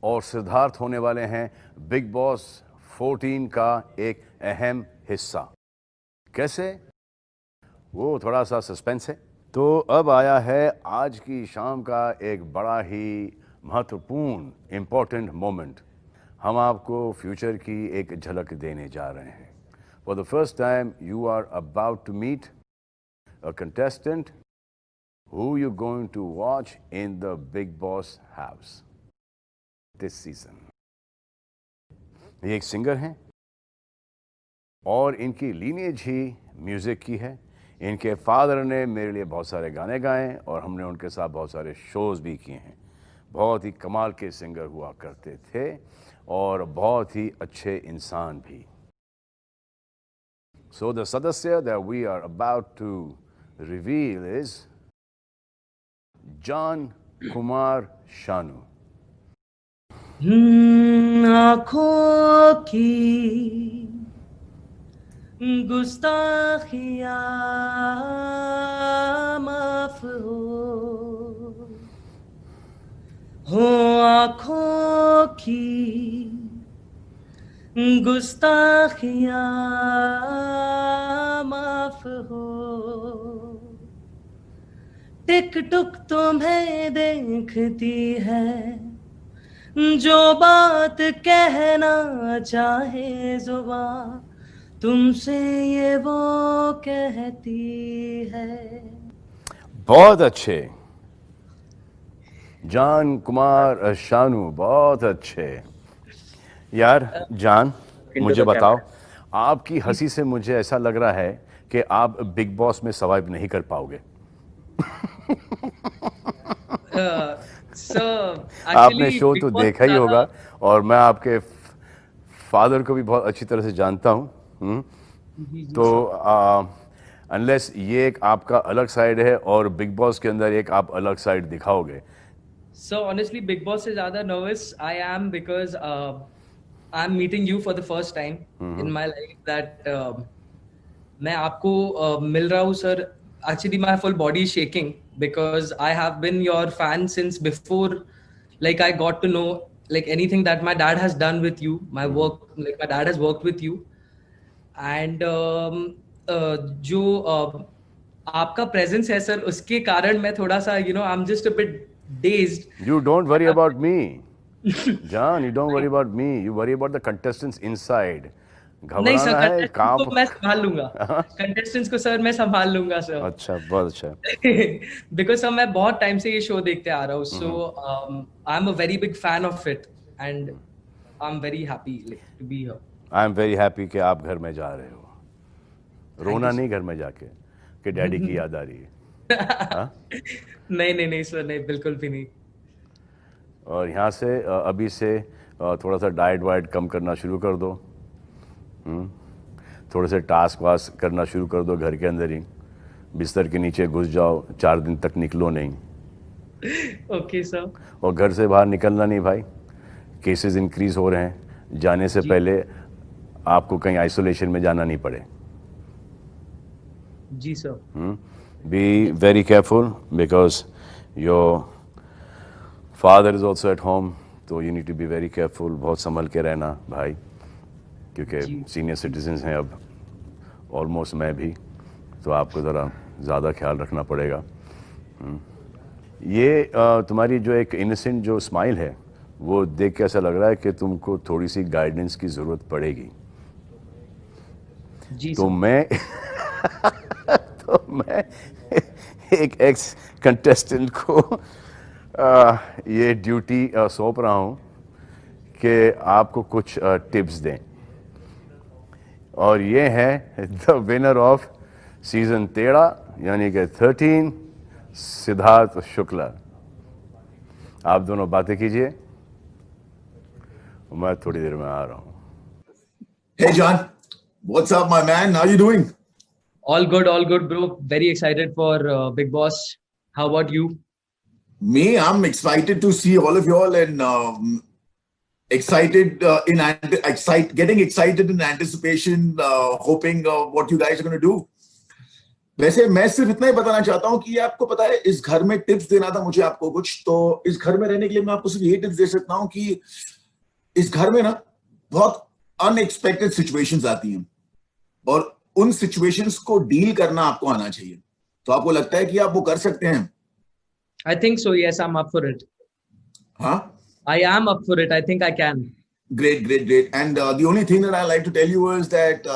और सिद्धार्थ होने वाले हैं बिग बॉस 14 का एक अहम हिस्सा. कैसे? वो थोड़ा सा सस्पेंस है. तो अब आया है आज की शाम का एक बड़ा ही महत्वपूर्ण इम्पोर्टेंट मोमेंट. हम आपको फ्यूचर की एक झलक देने जा रहे हैं. For the first time you are about to meet a contestant who you going to watch in the Bigg Boss house this season. ये एक सिंगर हैं और इनकी लीनेज ही म्यूजिक की है. इनके फादर ने मेरे लिए बहुत सारे गाने गाए और हमने उनके साथ बहुत सारे शोज भी किए हैं. बहुत ही कमाल के सिंगर हुआ करते थे और बहुत ही अच्छे इंसान भी. So the सदस्य that we are about to reveal is John Kumar Sanu. आँखों की गुस्ताखियाँ माफ हो आँखों की गुस्ताखियाँ माफ हो, टिक टुक तुम्हें देखती है, जो बात कहना चाहे जुबां तुमसे ये वो कहती है। बहुत अच्छे जान कुमार शानू, बहुत अच्छे। यार जान, मुझे बताओ, आपकी हंसी से मुझे ऐसा लग रहा है कि आप बिग बॉस में सर्वाइव नहीं कर पाओगे। आपने शो तो देखा ही होगा और मैं आपके फादर को भी बहुत अच्छी तरह से जानता हूँ। तो अनलेस ये एक आपका अलग साइड है और बिग बॉस के अंदर एक आप अलग साइड दिखाओगे। So honestly, Big Boss से ज़्यादा nervous I am because I'm meeting you for the first time in my life that मैं आपको मिल रहा हूँ sir. Actually, my full body is shaking because I have been your fan since before. Like I got to know like anything that my dad has done with you, my work, like my dad has worked with you, and जो आपका presence है sir, उसके कारण मैं थोड़ा सा I'm just a bit dazed. You don't worry about me, John. You don't worry about me. You worry about the contestants inside. नहीं sir, घबराना है काम। कंटेस्टेंट्स को मैं संभाल लूंगा, कंटेस्टेंट्स को सर मैं संभाल लूंगा सर। अच्छा, बहुत अच्छा। बिकॉज सर मैं बहुत टाइम से ये शो देखते आ रहा हूँ, so I am a very big fan of it and I am very happy to be here. I am very happy कि आप घर में जा रहे हो। रोना नहीं घर में जाके कि डैडी की याद आ रही है। नहीं सर, नहीं, बिल्कुल भी नहीं। और यहाँ से अभी से थोड़ा सा डाइट वाइट कम करना शुरू कर दो। थोड़े से टास्क वास्क करना शुरू कर दो घर के अंदर ही। बिस्तर के नीचे घुस जाओ, 4 दिन तक निकलो नहीं। Okay sir. और घर से बाहर निकलना नहीं भाई, केसेस इंक्रीज हो रहे हैं। जाने से पहले आपको कहीं आइसोलेशन में जाना नहीं पड़े। जी सर। Be very careful because your father is also at home, तो you need to be very careful. बहुत संभल के रहना भाई, क्योंकि सीनियर सिटीजन्स हैं अब, ऑलमोस्ट मैं भी, तो आपको ज़रा ज़्यादा ख्याल रखना पड़ेगा। ये तुम्हारी जो एक इनोसेंट जो स्माइल है वो देख के ऐसा लग रहा है कि तुमको थोड़ी सी गाइडेंस की ज़रूरत पड़ेगी। जी तो मैं एक एक्स कंटेस्टेंट को ये ड्यूटी सौंप रहा हूँ कि आपको कुछ टिप्स दें, और ये है द विनर ऑफ सीजन 13 यानी कि 13, सिद्धार्थ शुक्ला। आप दोनों बातें कीजिए, मैं थोड़ी देर में आ रहा हूँ। Hey John, what's up my man? How you doing? All good bro. Very excited for Big Boss. How about you? Me, I'm excited to see all of y'all and getting excited in anticipation, hoping what you guys are going to do. वैसे मैं सिर्फ इतना ही बताना चाहता हूँ कि आपको पता है, इस घर में टिप्स देना था मुझे आपको कुछ, तो इस घर में रहने के लिए मैं आपको सिर्फ ये टिप्स दे सकता हूँ कि इस घर में ना बहुत अनएक्सपेक्टेड सिचुएशंस आती हैं और उन सिचुएशंस को डील करना आपको आना चाहिए। तो आपको लगता है कि आप वो कर सकते हैं? I think so. Yes, I'm up for it. हाँ? I am up for it. I think I can. Great. And the only thing that I like to tell you is that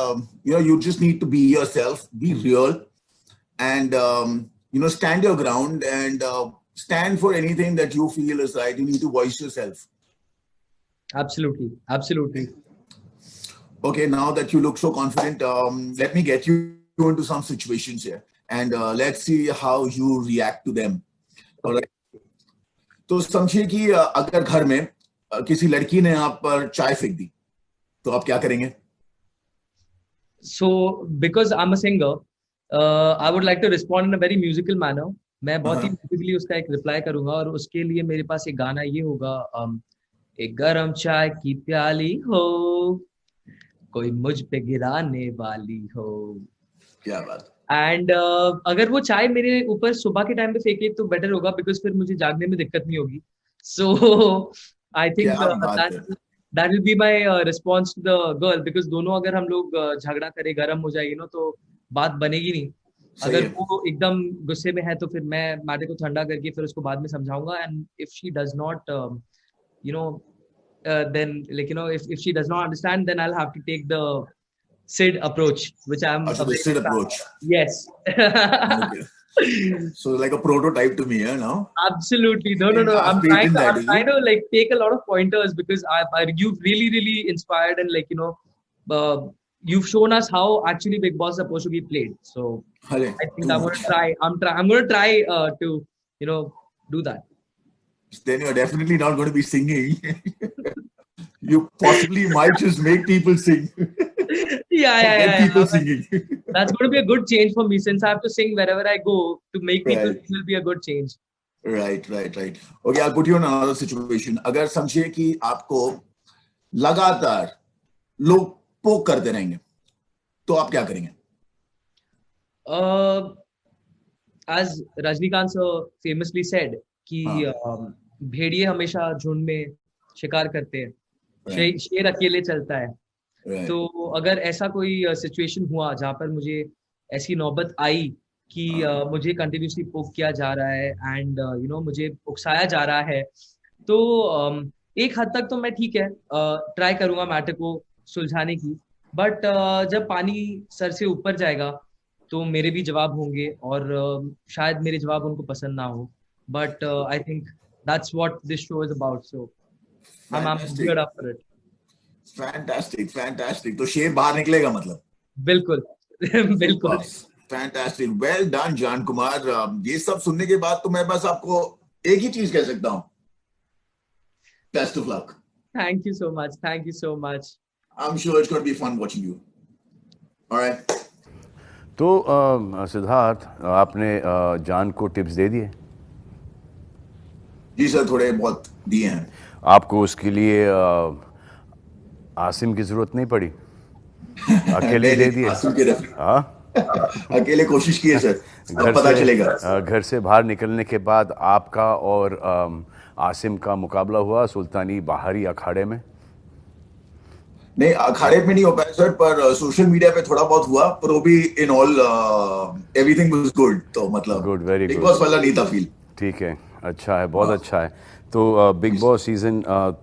you just need to be yourself, be real, and stand your ground and stand for anything that you feel is right. You need to voice yourself. Absolutely. Okay, now that you look so confident, let me get you into some situations here, and let's see how you react to them. Alright. तो समझिए कि अगर घर में किसी लड़की ने आप पर चाय फेंक दी तो आप क्या करेंगे? So because I'm a singer, I would like to respond in a very musical manner मैं बहुत ही हाँ म्यूजिकली उसका एक रिप्लाई करूंगा और उसके लिए मेरे पास एक गाना ये होगा, एक गरम चाय की प्याली हो, कोई मुझ पे गिराने वाली हो। क्या बात। एंड अगर वो चाय मेरे ऊपर सुबह के टाइम पे फेंके तो बेटर होगा, बिकॉज फिर मुझे जागने में दिक्कत नहीं होगी। सो आई थिंक क्या बात है। That will be my response to the girl, because दोनों अगर हम लोग झगड़ा करे, गर्म हो जाएगी ना, तो बात बनेगी नहीं। सही अगर है। वो एकदम गुस्से में है तो फिर मैं मैटर को ठंडा करके फिर उसको बाद में समझाऊंगा। And if she does not you know then like if she does not understand, then I'll have to take the Sid approach, which I'm अच्छा, a the big Sid fan approach. of. Yes. Okay. So like a prototype to me, now. Absolutely. No, no, And no. I've patented that, I'm is trying it? to like take a lot of pointers because you've really, really inspired and like, uh, you've shown us how actually Big Boss is supposed to be played. So अरे I think too I'm going much. to try. I'm going to try to, do that. Then you're definitely not going to be singing. You possibly might just make people sing. Get people But singing. that's going to be a good change for me since I have to sing wherever I go. To make people Right. sing will be a good change. Right. Okay, I'll put you in another situation. अगर समझिए कि आपको लगातार लोग पोक करते रहेंगे, तो आप क्या करेंगे? As Rajnikant sir famously said कि भेड़िए हमेशा झुंड में शिकार करते हैं, Right. शेर अकेले चलता है। Right. तो अगर ऐसा कोई सिचुएशन हुआ जहाँ पर मुझे ऐसी नौबत आई कि मुझे कंटिन्यूसली पोक किया जा रहा है एंड मुझे उकसाया जा रहा है, तो एक हद तक तो मैं ठीक है ट्राई करूंगा मैटर को सुलझाने की। बट जब पानी सर से ऊपर जाएगा तो मेरे भी जवाब होंगे और शायद मेरे जवाब उनको पसंद ना हो। But I think that's what this show is about, so I'm geared up for it. Fantastic. तो शेर बाहर निकलेगा मतलब? बिल्कुल बिल्कुल। Fantastic. Well done, जान कुमार। ये सब सुनने के बाद तो मैं बस आपको एक ही चीज कह सकता हूँ, Best of luck. Thank you so much. Thank you so much. I'm sure it's going to be fun watching you. All right. तो सिद्धार्थ, आपने जान को टिप्स दे दिए? जी सर, थोड़े बहुत दिए हैं। आपको उसके लिए आसिम की जरूरत नहीं पड़ी? अकेले दे दिए? आसिम के रेफरेंस। हाँ, अकेले कोशिश की है सर, अब पता चलेगा। घर से बाहर निकलने के बाद आपका और आसिम का मुकाबला हुआ सुल्तानी बाहरी अखाड़े में? नहीं, अखाड़े में नहीं हो पाया सर, पर सोशल मीडिया पे थोड़ा बहुत हुआ, पर वो भी in all everything was good. तो मतलब good, very good. Big boss वाला नहीं था फील। ठीक है, अच्छा है, बहुत अच्छा है। तो बिग बॉस सीजन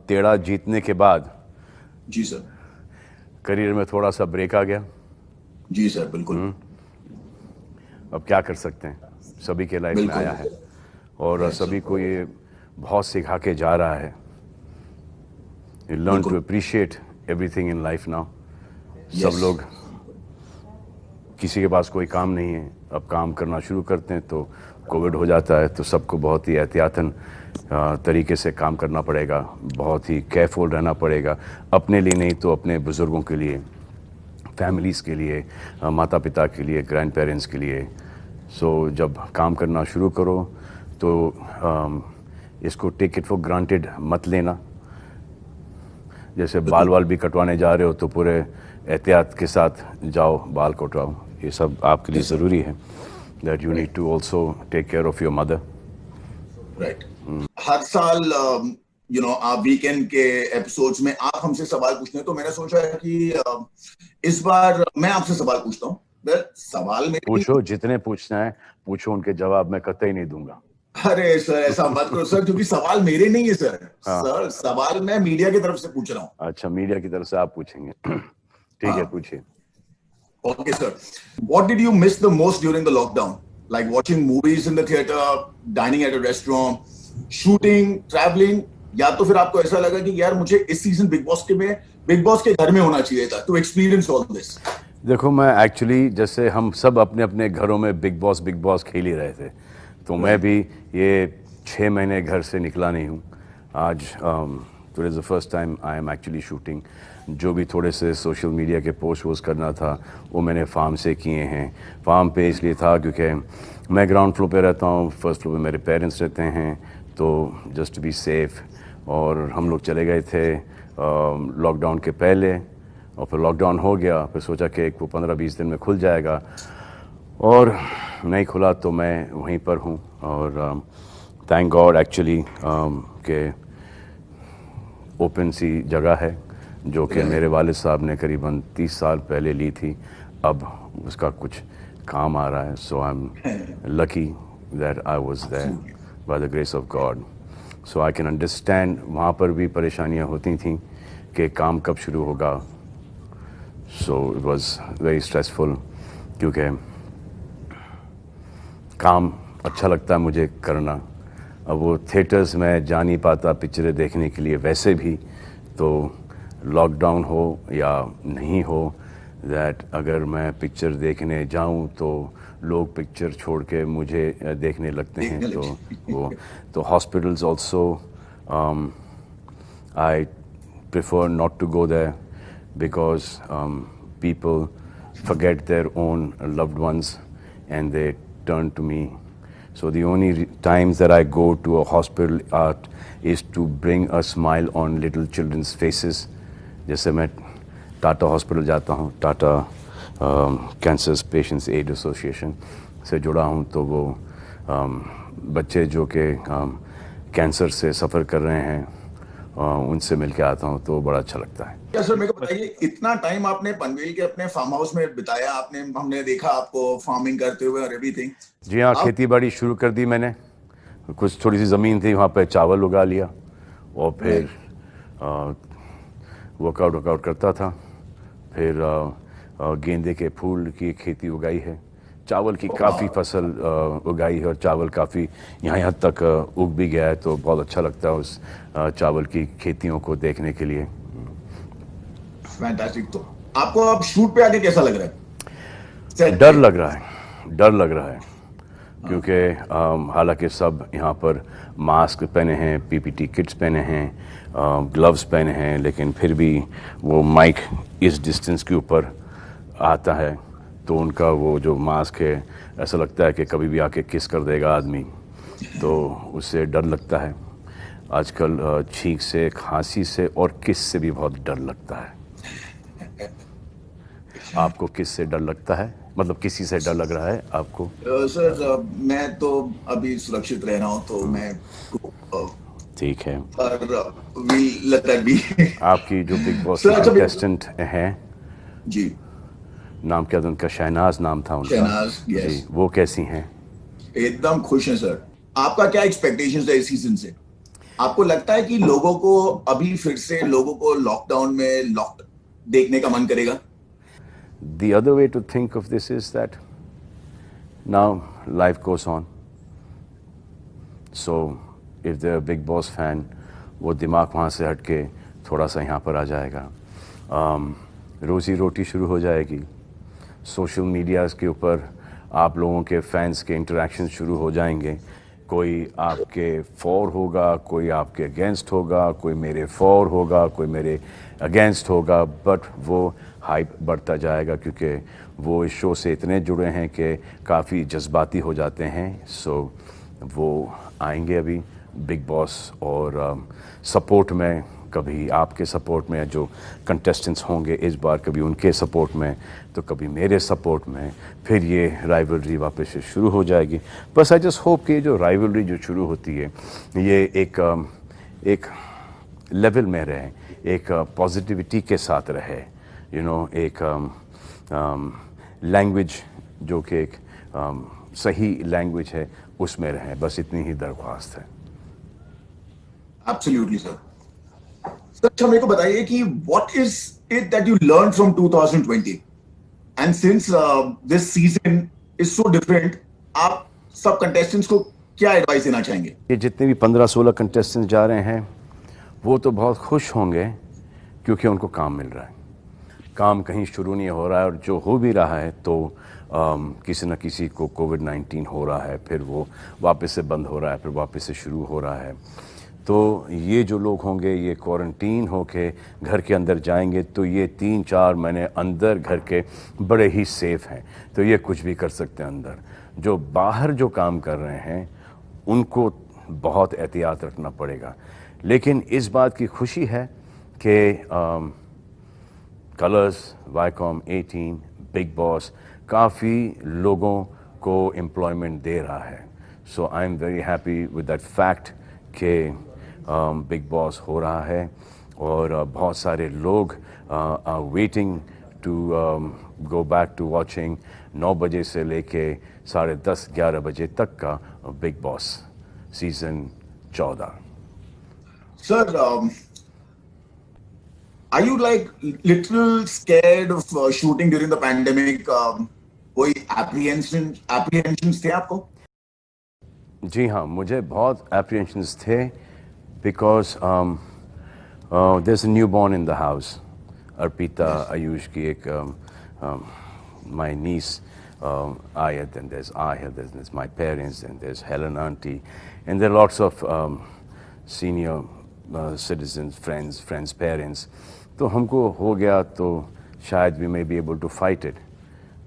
13 जीतने के बाद जी सर, करियर में थोड़ा सा ब्रेक आ गया? जी सर, बिल्कुल। अब क्या कर सकते हैं, सभी के लाइफ में आया है और सभी को ये बहुत सिखा के जा रहा है। You learn to appreciate everything in life now. सब लोग, किसी के पास कोई काम नहीं है, अब काम करना शुरू करते हैं तो कोविड हो जाता है, तो सबको बहुत ही एहतियातन तरीके से काम करना पड़ेगा, बहुत ही केयरफुल रहना पड़ेगा, अपने लिए नहीं तो अपने बुज़ुर्गों के लिए, फैमिलीज़ के लिए, माता पिता के लिए, ग्रैंड पेरेंट्स के लिए। सो जब काम करना शुरू करो तो इसको टेक इट फॉर ग्रांटेड मत लेना। जैसे बाल वाल भी कटवाने जा रहे हो तो पूरे एहतियात के साथ जाओ, बाल कटवाओ, ये सब आपके लिए ज़रूरी है। That you need to also take care of your mother. Right. हर साल आप वीकेंड के एपिसोड्स में आप हमसे सवाल पूछते हैं, तो मैंने सोचा कि इस बार मैं आपसे सवाल पूछता हूँ। सवाल में पूछो, जितने पूछना है पूछो, उनके जवाब मैं कतई नहीं दूंगा। अरे सर, ऐसा मत करो सर, क्योंकि सवाल मेरे नहीं है सर। सर, सवाल मैं मीडिया की तरफ से पूछ रहा हूँ। अच्छा, मीडिया की तरफ से आप पूछेंगे? ठीक है, पूछिए। Okay, sir. What did you miss the most during the lockdown? Like watching movies in the theater, dining at a restaurant, shooting, traveling, या तो फिर आपको ऐसा लगा कि यार मुझे इस सीजन बिग बॉस के घर में होना चाहिए था to experience all this? देखो, मैं एक्चुअली, जैसे हम सब अपने अपने घरों में बिग बॉस खेल ही रहे थे, तो मैं भी ये 6 महीने घर से निकला नहीं हूँ। आज today is the first time I am actually shooting. जो भी थोड़े से सोशल मीडिया के पोस्ट वोस्ट करना था वो मैंने फार्म से किए हैं। फार्म पे इसलिए था क्योंकि मैं ग्राउंड फ्लोर पे रहता हूँ, फर्स्ट फ्लोर पे मेरे पेरेंट्स रहते हैं, तो जस्ट टू बी सेफ़। और हम लोग चले गए थे लॉकडाउन के पहले, और फिर लॉकडाउन हो गया, फिर सोचा कि वो 15-20 दिन में खुल जाएगा, और नहीं खुला तो मैं वहीं पर हूँ। और थैंक गॉड एक्चुअली के ओपन सी जगह है जो कि मेरे वालिद साहब ने करीबन 30 साल पहले ली थी, अब उसका कुछ काम आ रहा है। So I am lucky that I was there by the grace of God. So I can understand, वहाँ पर भी परेशानियाँ होती थी कि काम कब शुरू होगा। So it was very stressful, क्योंकि काम अच्छा लगता है मुझे करना। अब वो थिएटर्स में जा नहीं पाता पिक्चरें देखने के लिए वैसे भी, तो लॉकडाउन हो या नहीं हो, दैट अगर मैं पिक्चर देखने जाऊं तो लोग पिक्चर छोड़ के मुझे देखने लगते हैं। तो hospitals also I prefer not to go there because people forget their own loved ones and they turn to me. So the only times that I go to a hospital is to bring a smile on little children's faces. जैसे मैं Tata hospital जाता हूँ, Tata cancer patients aid association से जुड़ा हूँ, तो वो बच्चे जो कि कैंसर से सफ़र कर रहे हैं उनसे मिल के आता हूँ, तो बड़ा अच्छा लगता है। क्या सर, मेरे को बताइए, इतना टाइम आपने पनवेल के अपने फार्म हाउस में बिताया, हमने देखा आपको फार्मिंग करते हुए और एवरीथिंग। जी हाँ, खेती बाड़ी शुरू कर दी मैंने। कुछ थोड़ी सी ज़मीन थी, वहाँ पे चावल उगा लिया, और फिर वर्कआउट करता था। फिर गेंदे के फूल की खेती उगाई है, चावल की काफ़ी फसल उगाई है, और चावल काफ़ी यहाँ तक उग भी गया है, तो बहुत अच्छा लगता है उस चावल की खेतियों को देखने के लिए। फैंटास्टिक। तो आपको अब शूट पे आके कैसा लग रहा है? डर लग रहा है क्योंकि हालांकि सब यहाँ पर मास्क पहने हैं, पीपीटी किट्स पहने हैं, ग्लव्स पहने हैं, लेकिन फिर भी वो माइक इस डिस्टेंस के ऊपर आता है, तो उनका वो जो मास्क है ऐसा लगता है कि कभी भी आके किस कर देगा आदमी, तो उससे डर लगता है। आजकल छींक से, खांसी से और किस से भी बहुत डर लगता है। आपको किस से डर लगता है? मतलब किसी से डर लग रहा है आपको? सर मैं तो अभी सुरक्षित रह रहा हूँ, तो मैं ठीक है। आपकी जो बिग बॉस कंटेस्टेंट हैं जी, नाम क्या था उनका? शहनाज नाम था उनका। शहनाज, जी, वो कैसी हैं? एकदम खुश हैं सर। आपका क्या एक्सपेक्टेशंस है इस सीजन से? आपको लगता है कि लोगों को अभी फिर से लॉकडाउन में देखने का मन करेगा? The other way to think of this is that now life goes on. So if they're a Big Boss fan, वो दिमाग वहाँ से हट के थोड़ा सा यहाँ पर आ जाएगा। रोज़ी रोटी शुरू हो जाएगी। सोशल मीडियाज़ के ऊपर आप लोगों के फैंस के इंटरेक्शन शुरू हो जाएंगे। कोई आपके फॉर होगा, कोई आपके अगेंस्ट होगा, कोई मेरे फॉर होगा, कोई मेरे अगेंस्ट होगा, बट वो हाइप बढ़ता जाएगा क्योंकि वो इस शो से इतने जुड़े हैं कि काफ़ी जज्बाती हो जाते हैं। सो वो आएंगे अभी बिग बॉस, और सपोर्ट में, कभी आपके सपोर्ट में जो कंटेस्टेंट्स होंगे इस बार, कभी उनके सपोर्ट में, तो कभी मेरे सपोर्ट में, फिर ये राइवलरी वापस से शुरू हो जाएगी। बस आई जस्ट होप कि जो राइवलरी जो शुरू होती है ये एक लेवल में रहे, एक पॉजिटिविटी के साथ रहे, एक लैंग्वेज जो कि एक सही लैंग्वेज है उसमें रहे, बस इतनी ही दरख्वास्त है। Absolutely sir. अच्छा, मेरे को बताइए कि what is it that you learn from 2020 and since this season is so different, आप सब कंटेस्टेंट्स को क्या एडवाइस देना चाहेंगे? ये जितने भी 15-16 कंटेस्टेंट्स जा रहे हैं वो तो बहुत खुश होंगे क्योंकि उनको काम मिल रहा है। काम कहीं शुरू नहीं हो रहा है, और जो हो भी रहा है तो किसी न किसी को कोविड-19 हो रहा है, फिर वो वापस से बंद हो रहा है, फिर वापस से शुरू हो रहा है। तो ये जो लोग होंगे ये क्वारंटीन होके घर के अंदर जाएंगे तो ये 3-4 महीने अंदर घर के बड़े ही सेफ हैं, तो ये कुछ भी कर सकते हैं अंदर। जो बाहर जो काम कर रहे हैं उनको बहुत एहतियात रखना पड़ेगा। लेकिन इस बात की खुशी है कि कलर्स, वाईकॉम 18, बिग बॉस काफ़ी लोगों को एम्प्लॉयमेंट दे रहा है। So I am very happy with that fact कि बिग बॉस हो रहा है और बहुत सारे लोग are waiting to go back to watching 9 बजे से लेके 10:30-11 बजे तक का Bigg Boss season 14। Sir, are you like little scared of shooting during the pandemic? कोई apprehensions थे आपको? जी हाँ, मुझे बहुत apprehensions थे because there's a newborn in the house. Arpita, Ayush की एक my niece Ayat, and there's Ayat, there's my parents, and there's Helen auntie, and there are lots of senior citizens, friends, parents. तो हमको हो गया तो शायद we may be able to fight it.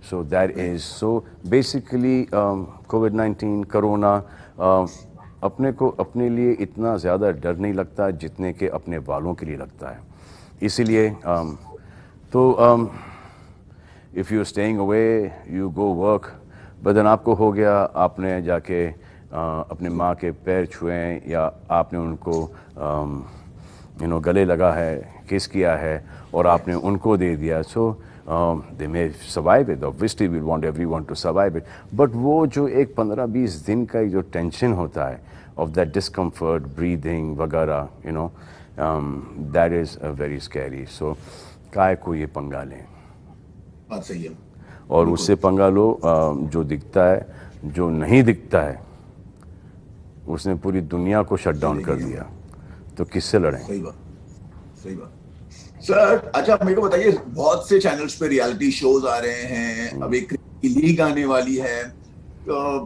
So that is so basically COVID-19 corona अपने को अपने लिए इतना ज़्यादा डर नहीं लगता जितने के अपने वालों के लिए लगता है। इसीलिए तो if you're staying away, you go work, but then आपको हो गया, आपने जाके अपने माँ के पैर छुए या आपने उनको गले लगा है, किस किया है और आपने उनको दे दिया, so they may survive it. Obviously we want everyone to survive it, but वो जो एक 15-20 दिन का जो टेंशन होता है of that discomfort, breathing वगैरह, that is very scary. So काय को ये पंगा लें, बात सही है, और उससे पंगा लो जो दिखता है, जो नहीं दिखता है उसने पूरी दुनिया को शट डाउन कर दिया, तो किससे लड़ें? सही बात। सर, अच्छा मेरे को बताइए, बहुत से चैनल्स पे रियलिटी शोज आ रहे हैं, अब एक लीग आने वाली है, तो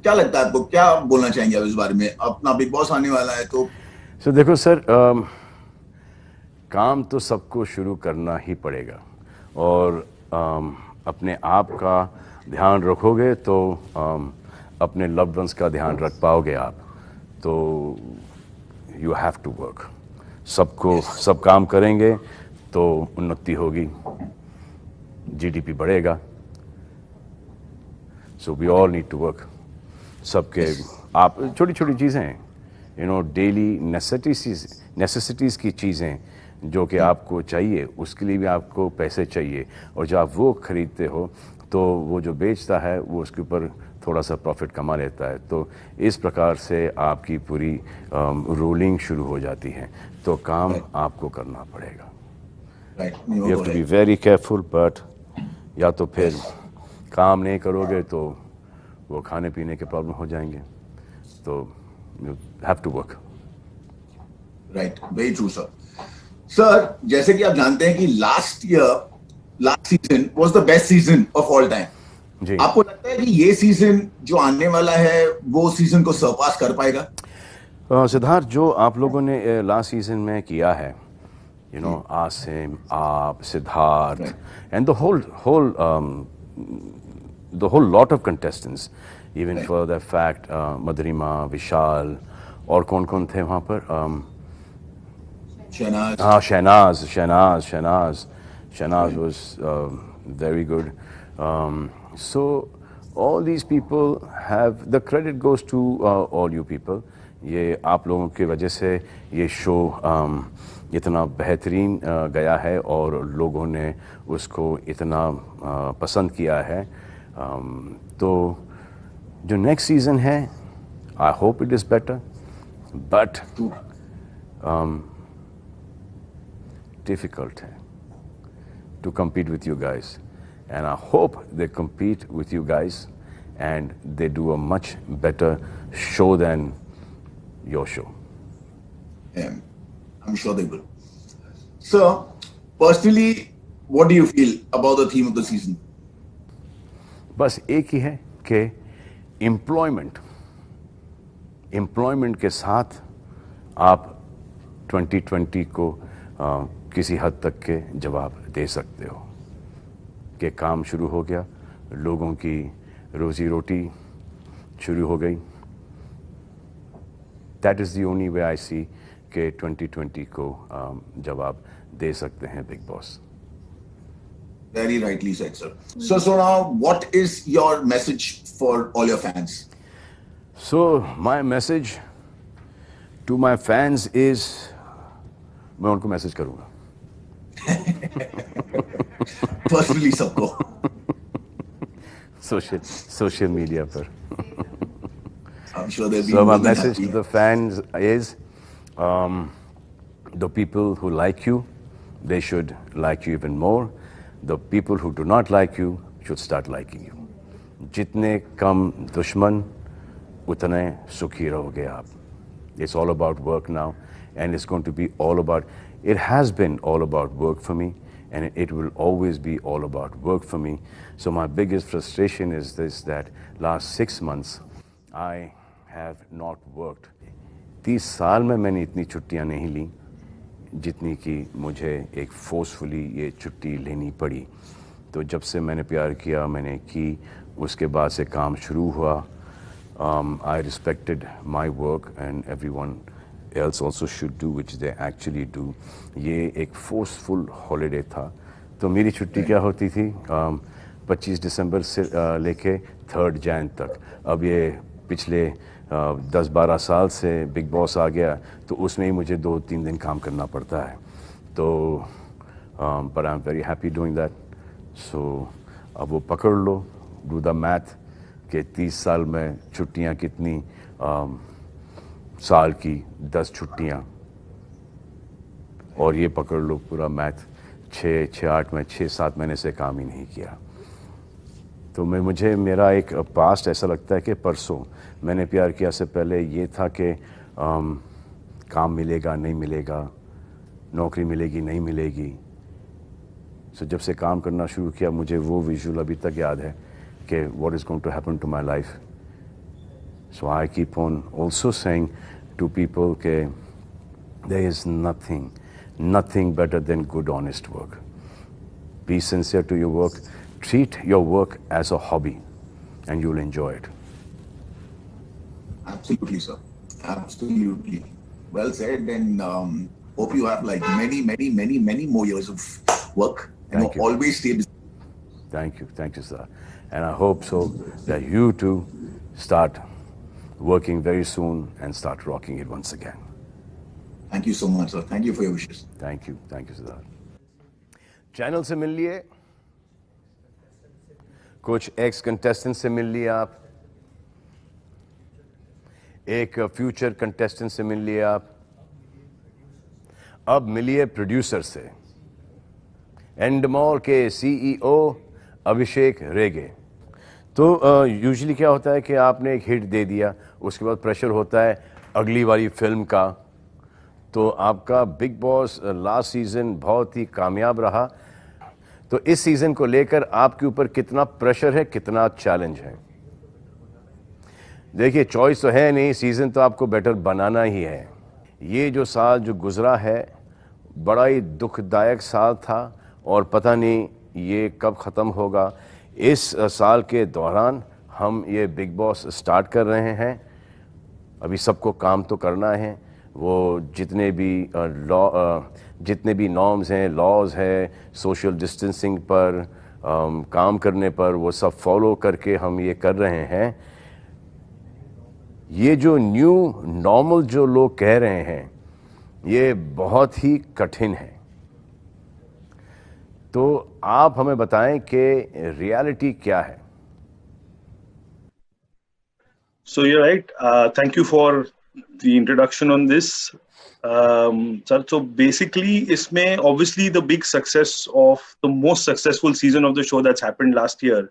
क्या लगता है आपको, क्या बोलना चाहेंगे आप इस बारे में? अपना बिग बॉस आने वाला है तो देखो सर, काम तो सबको शुरू करना ही पड़ेगा और अपने आप का ध्यान रखोगे तो अपने लव्ड वंस का ध्यान रख पाओगे आप, तो यू हैव टू वर्क। सब काम करेंगे तो उन्नति होगी, जीडीपी बढ़ेगा, so we all need to work. सबके आप छोटी छोटी चीज़ें डेली नेसेसिटीज़ की चीज़ें जो कि आपको चाहिए, उसके लिए भी आपको पैसे चाहिए, और जब आप वो खरीदते हो तो वो जो बेचता है वो उसके ऊपर थोड़ा सा प्रॉफिट कमा लेता है, तो इस प्रकार से आपकी पूरी रूलिंग शुरू हो जाती है, तो काम आपको करना पड़ेगा। You have to be very careful, but या तो फिर काम नहीं करोगे तो वो खाने पीने के प्रॉब्लम हो जाएंगे, तो you have to work. Right, very true sir. Sir, जैसे कि आप जानते हैं कि last season was the best season of all time. जी, आपको लगता है कि ये सीजन जो आने वाला है वो सीजन को सरपास कर पाएगा? सिद्धार्थ, जो आप लोगों ने लास्ट सीजन में किया है, आसिम, आप, Siddharth, and the whole lot of contestants, even for the fact मधुरिमा, विशाल, और कौन थे वहाँ पर? शहनाज। हाँ, Shehnaaz was very good. So all these people have, the credit goes to all you people. ये आप लोगों की वजह से ये शो इतना बेहतरीन गया है और लोगों ने उसको इतना पसंद किया है, तो जो नेक्स्ट सीजन है, I hope it is better, but difficult to compete with you guys, and I hope they compete with you guys and they do a much better show than your show. Yeah, I'm sure they will. So, personally, what do you feel about the theme of the season? बस एक ही है कि employment के साथ आप 2020 को किसी हद तक के जवाब दे सकते हो कि काम शुरू हो गया, लोगों की रोजी रोटी शुरू हो गई. That is the only way I see कि 2020 को जवाब दे सकते हैं big boss. Very rightly said, sir. So now, what is your message for all your fans? So my message to my fans is, मैं उनको मैसेज करूंगा. Personally सबको. Social media पर. I'm sure they'll be. So my more than message happy. to the fans is, the people who like you, they should like you even more. The people who do not like you should start liking you. जितने कम दुश्मन, उतने सुखी रहोगे आप. It's all about work now, and it's going to be all about. It has been all about work for me, and it will always be all about work for me. So my biggest frustration is this: that last 6 months, I have not worked. 30 साल में मैंने इतनी छुट्टियां नहीं ली जितनी कि मुझे एक फोर्सफुली ये छुट्टी लेनी पड़ी. तो जब से मैंने प्यार किया, मैंने की, उसके बाद से काम शुरू हुआ. I respected my work and everyone else also should do, which they actually do. ये एक फोर्सफुल हॉलिडे था. तो मेरी छुट्टी क्या होती थी? 25 दिसंबर से लेके 3 जैन तक. अब ये पिछले 10-12 साल से बिग बॉस आ गया, तो उसमें ही मुझे 2-3 दिन काम करना पड़ता है. तो but I'm very happy doing that. So अब वो पकड़ लो, do the math कि 30 साल में छुट्टियां कितनी, साल की 10 छुट्टियां, और ये पकड़ लो पूरा मैथ 6-8 में 6-7 महीने से काम ही नहीं किया. तो मुझे मेरा एक पास्ट ऐसा लगता है कि परसों मैंने प्यार किया से पहले ये था कि काम मिलेगा नहीं मिलेगा, नौकरी मिलेगी नहीं मिलेगी. सो जब से काम करना शुरू किया, मुझे वो विजुअल अभी तक याद है कि what is going to happen to my life. So I keep on also saying to people के there is nothing better than good honest work. Be sincere to your work. Treat your work as a hobby and you'll enjoy it. Absolutely, sir. Absolutely. Well said. And hope you have like many more years of work. Thank you. Always stay busy. Thank you, sir. And I hope so that you too start working very soon and start rocking it once again. Thank you so much, sir. Thank you for your wishes. Thank you, sir. Channel से मिल लिए, कुछ ex contestant से मिल लिए आप, एक future contestant से मिल लिए आप, अब मिलिए प्रोड्यूसर से. एंडमॉल के सीईओ अभिषेक रेगे. तो यूजुअली क्या होता है कि आपने एक हिट दे दिया, उसके बाद प्रेशर होता है अगली वाली फिल्म का. तो आपका बिग बॉस लास्ट सीजन बहुत ही कामयाब रहा. तो इस सीजन को लेकर आपके ऊपर कितना प्रेशर है, कितना चैलेंज है? देखिए, चॉइस तो है नहीं, सीजन तो आपको बेटर बनाना ही है. ये जो साल जो गुजरा है बड़ा ही दुखदायक साल था, और पता नहीं ये कब ख़त्म होगा. इस साल के दौरान हम ये बिग बॉस स्टार्ट कर रहे हैं. अभी सबको काम तो करना है. वो जितने भी नॉर्म्स हैं, लॉज है, सोशल डिस्टेंसिंग पर, काम करने पर, वो सब फॉलो करके हम ये कर रहे हैं. ये जो न्यू नॉर्मल जो लोग कह रहे हैं, ये बहुत ही कठिन है. तो आप हमें बताएं कि रियलिटी क्या है. So you're right. Thank you for the introduction on this. Sir, so basically, isme obviously the big success of the most successful season of the show that's happened last year.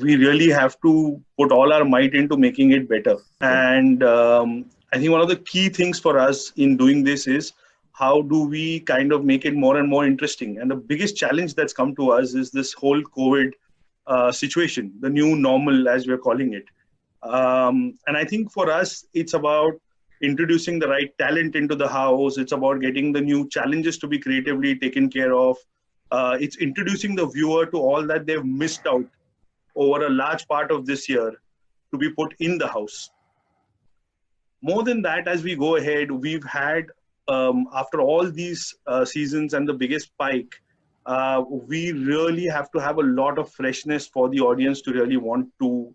We really have to put all our might into making it better. And I think one of the key things for us in doing this is how do we kind of make it more and more interesting. And the biggest challenge that's come to us is this whole COVID situation, the new normal as we're calling it. And I think for us, it's about introducing the right talent into the house. It's about getting the new challenges to be creatively taken care of. It's introducing the viewer to all that they've missed out over a large part of this year to be put in the house. More than that, as we go ahead, we've had, after all these seasons and the biggest spike, we really have to have a lot of freshness for the audience to really want to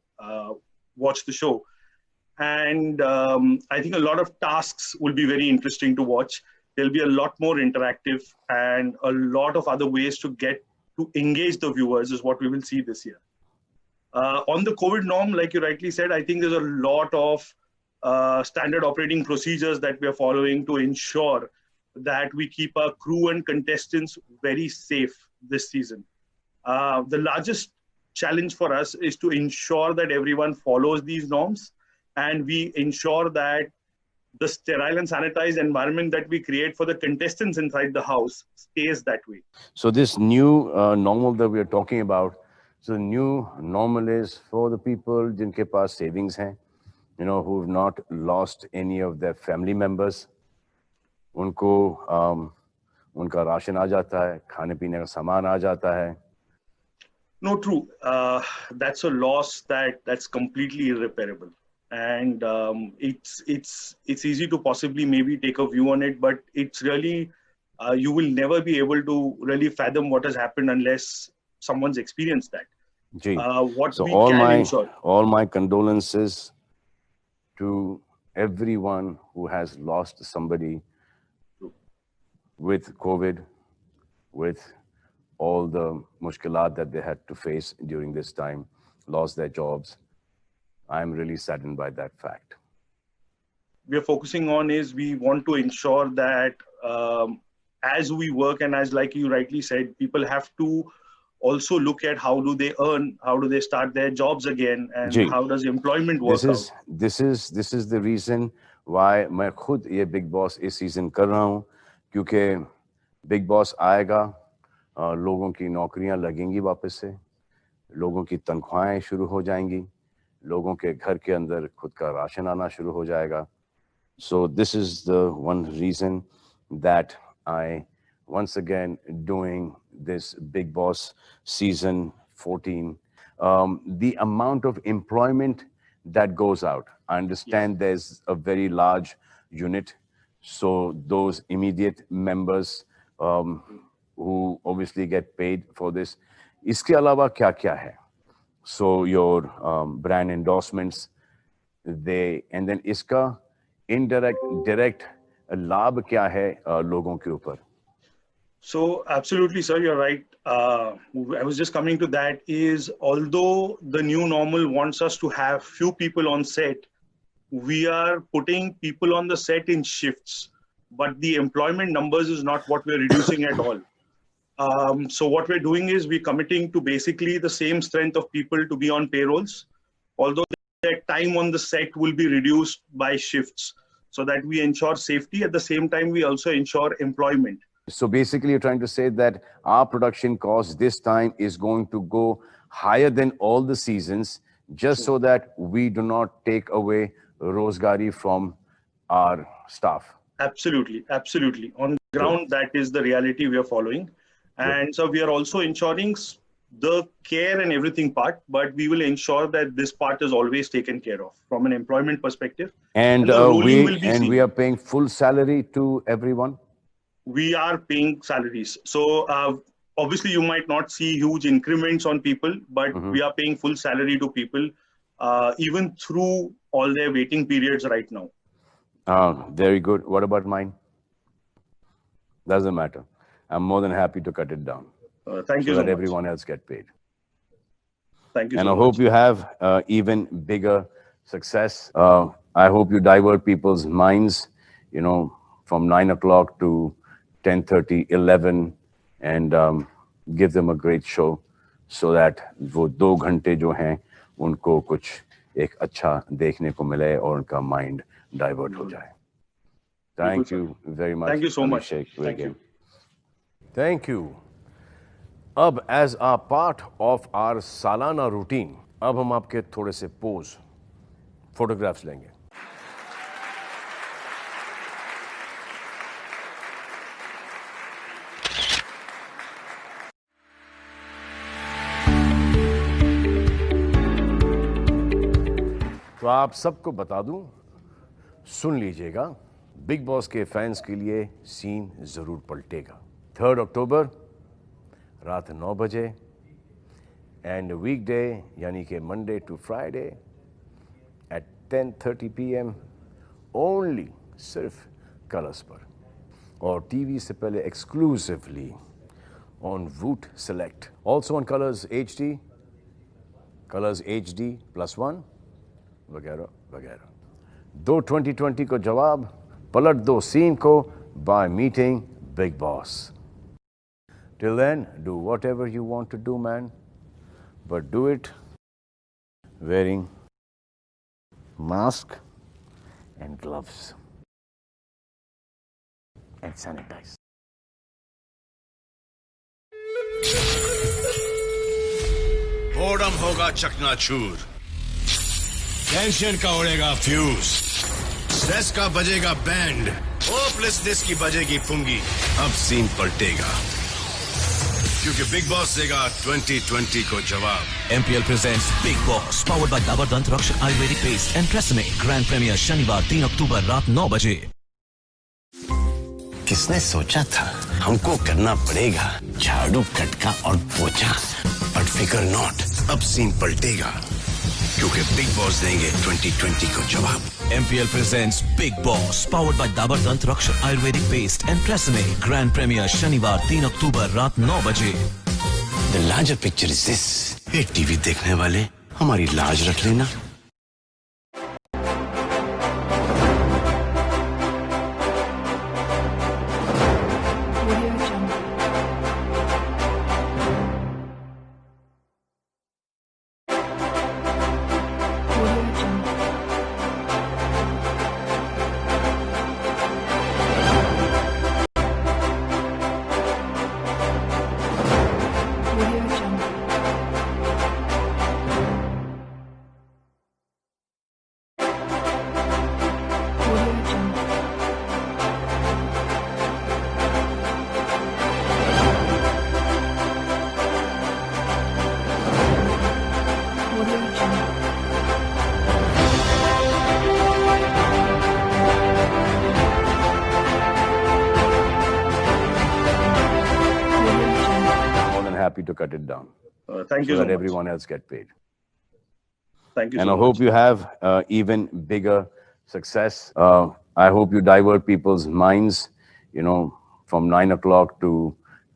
watch the show. And I think a lot of tasks will be very interesting to watch. There'll be a lot more interactive and a lot of other ways to get to engage the viewers is what we will see this year. On the COVID norm, like you rightly said, I think there's a lot of standard operating procedures that we are following to ensure that we keep our crew and contestants very safe this season. The largest challenge for us is to ensure that everyone follows these norms, and we ensure that the sterile and sanitized environment that we create for the contestants inside the house stays that way. So this new normal that we are talking about, so the new normal is for the people jinke paas savings hain, you know, who have not lost any of their family members. उनको उनका ration आ जाता है, खाने पीने का सामान आ जाता है. No, true. That's a loss that's completely irreparable, and it's easy to possibly maybe take a view on it, but it's really you will never be able to really fathom what has happened unless someone's experienced that. What so we all can my ensure. all my condolences to everyone who has lost somebody with COVID, with all the mushkilat that they had to face during this time, lost their jobs. I'm really saddened by that fact. We are focusing on is we want to ensure that as we work and as like you rightly said, people have to also look at how do they earn, how do they start their jobs again, and how does employment work out. This is the reason why मैं खुद ये Big Boss इस season कर रहा हूँ, क्योंकि Big Boss आएगा, लोगों की नौकरियां लगेंगी वापस से, लोगों की तनख्वाहें शुरू हो जाएंगी, लोगों के घर के अंदर खुद का राशन आना शुरू हो जाएगा. So this is the one reason that I once again doing this Big Boss season 14. The amount of employment that goes out, I understand there's a very large unit, so those immediate members who obviously get paid for this. इसके अलावा क्या क्या है? So your brand endorsements, and then इसका indirect, direct लाभ क्या है लोगों के ऊपर? So absolutely, sir, you're right. I was just coming to that is, although the new normal wants us to have few people on set, we are putting people on the set in shifts, but the employment numbers is not what we're reducing at all. So what we're doing is we're committing to basically the same strength of people to be on payrolls, although their time on the set will be reduced by shifts, so that we ensure safety. At the same time, we also ensure employment. So basically, you're trying to say that our production cost this time is going to go higher than all the seasons, just so that we do not take away rozgari from our staff. Absolutely, absolutely. On the ground, that is the reality we are following. And so we are also ensuring the care and everything part, but we will ensure that this part is always taken care of from an employment perspective. And we are paying full salary to everyone? We are paying salaries. So obviously you might not see huge increments on people, but we are paying full salary to people, even through all their waiting periods right now. Very good. What about mine? Doesn't matter. I'm more than happy to cut it down. Thank you so that much. Everyone else get paid. Thank you and so I much. hope you have even bigger success. I hope you divert people's minds, you know, from 9 o'clock to 10:30, 11, and give them a great show, so that वो 2 घंटे जो हैं उनको कुछ एक अच्छा देखने को मिले और उनका mind divert हो जाए. Thank you very much. Thank you so much. Thank you. Thank you. अब as a part of our सालाना routine, अब हम आपके थोड़े से pose, photographs लेंगे. तो आप सबको बता दूं, सुन लीजिएगा, बिग बॉस के फैंस के लिए सीन जरूर पलटेगा। 3 अक्टूबर रात 9 बजे एंड वीकडे यानी कि Monday to Friday at 10:30 PM only, सिर्फ कलर्स पर, और टीवी से पहले exclusively on Voot Select, also on Colors HD, Colors HD+1 वगैरह वगैरह। दो 2020 को जवाब, पलट दो सीन को by meeting Big Boss. Till then, do whatever you want to do, man, but do it wearing mask and gloves and sanitize. Boredom होगा चकनाचूर, टेंशन का उड़ेगा फ्यूज, स्ट्रेस का बजेगा बैंड, होपलेसनेस की बजेगी पुंगी। अब सीन पलटेगा क्योंकि बिग बॉस देगा 2020 को जवाब। MPL presents Big Boss, powered by Dabur Dant Rakshak Ayurvedic Paste and Tresemme. Grand premiere शनिवार 3 अक्टूबर रात 9 बजे। किसने सोचा था हमको करना पड़ेगा झाड़ू कटका और पोछा, बट फिकर नॉट, अब सीन पलटेगा क्योंकि बिग बॉस देंगे 2020 को जवाब। MPL presents Big Boss, powered by Dabur Dant Rakshak Ayurvedic Paste and Tresemme. Grand premiere शनिवार 3 अक्टूबर रात 9 बजे। The larger picture is this, ये टीवी देखने वाले हमारी लाज रख लेना। Happy to cut it down. Thank you so so that much. everyone else get paid. Thank you and so I hope you have even bigger success. I hope you divert people's minds, you know, from 9 o'clock to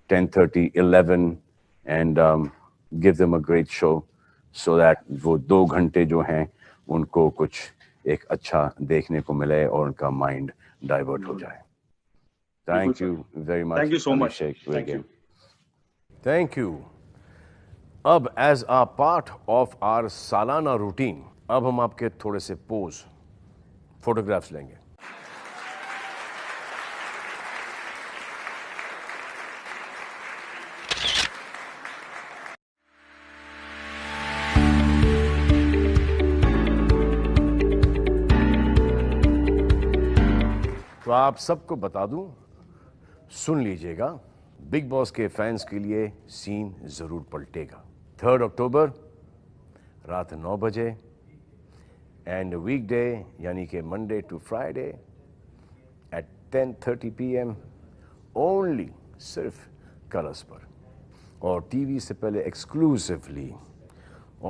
10:30, 11, and give them a great show so that वो 2 घंटे जो हैं उनको कुछ एक अच्छा देखने को मिले और उनका mind divert हो जाए. Thank you very much. Thank you so much. Thank you. Thank you. अब as a part of our सालाना रूटीन, अब हम आपके थोड़े से पोज, फोटोग्राफ्स लेंगे। तो आप सबको बता दूं, सुन लीजिएगा, बिग बॉस के फैंस के लिए सीन जरूर पलटेगा। 3 अक्टूबर रात 9 बजे एंड वीकडे यानी कि Monday to Friday at 10:30 PM only, सिर्फ कलर्स पर, और टीवी से पहले exclusively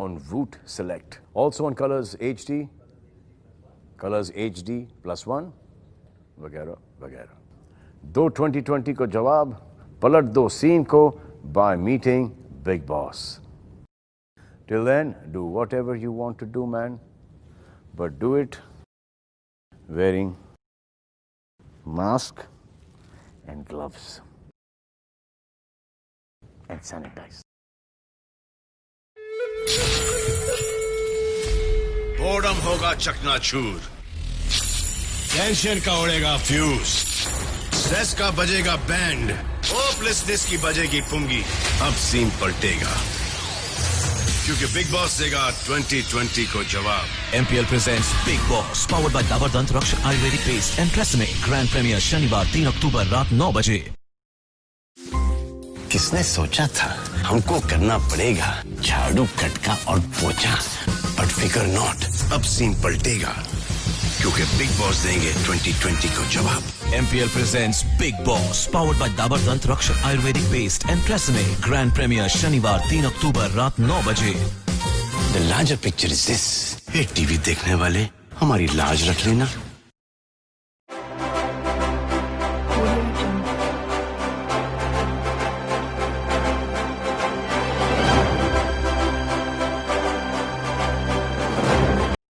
on Voot Select, also on Colors HD, Colors HD+1 वगैरह वगैरह। दो 2020 को जवाब, पलट दो सीन को by meeting Big Boss. Till then, do whatever you want to do, man, but do it wearing mask and gloves and sanitize. Boredom होगा चकनाचूर, टेंशन का उड़ेगा फ्यूज, स्ट्रेस का बजेगा बैंड, होपलेसनेस की बजेगी पुंगी। अब सीन पलटेगा क्योंकि बिग बॉस देगा 2020 को जवाब। MPL presents Big Boss, powered by Dabur Dant Rakshak Ayurvedic Paste and Tresemme. Grand premiere शनिवार 3 अक्टूबर रात 9 बजे। किसने सोचा था हमको करना पड़ेगा झाड़ू कटका और पोछा, बट फिकर नॉट, अब सीन पलटेगा क्योंकि बिग बॉस देंगे 2020 को जवाब। MPL presents Big Boss, powered by Dabur Dant Rakshak Ayurvedic Paste and Tresemme. Grand premiere शनिवार 3 अक्टूबर रात 9 बजे। The larger picture is this. ये टीवी देखने वाले हमारी लाज रख लेना।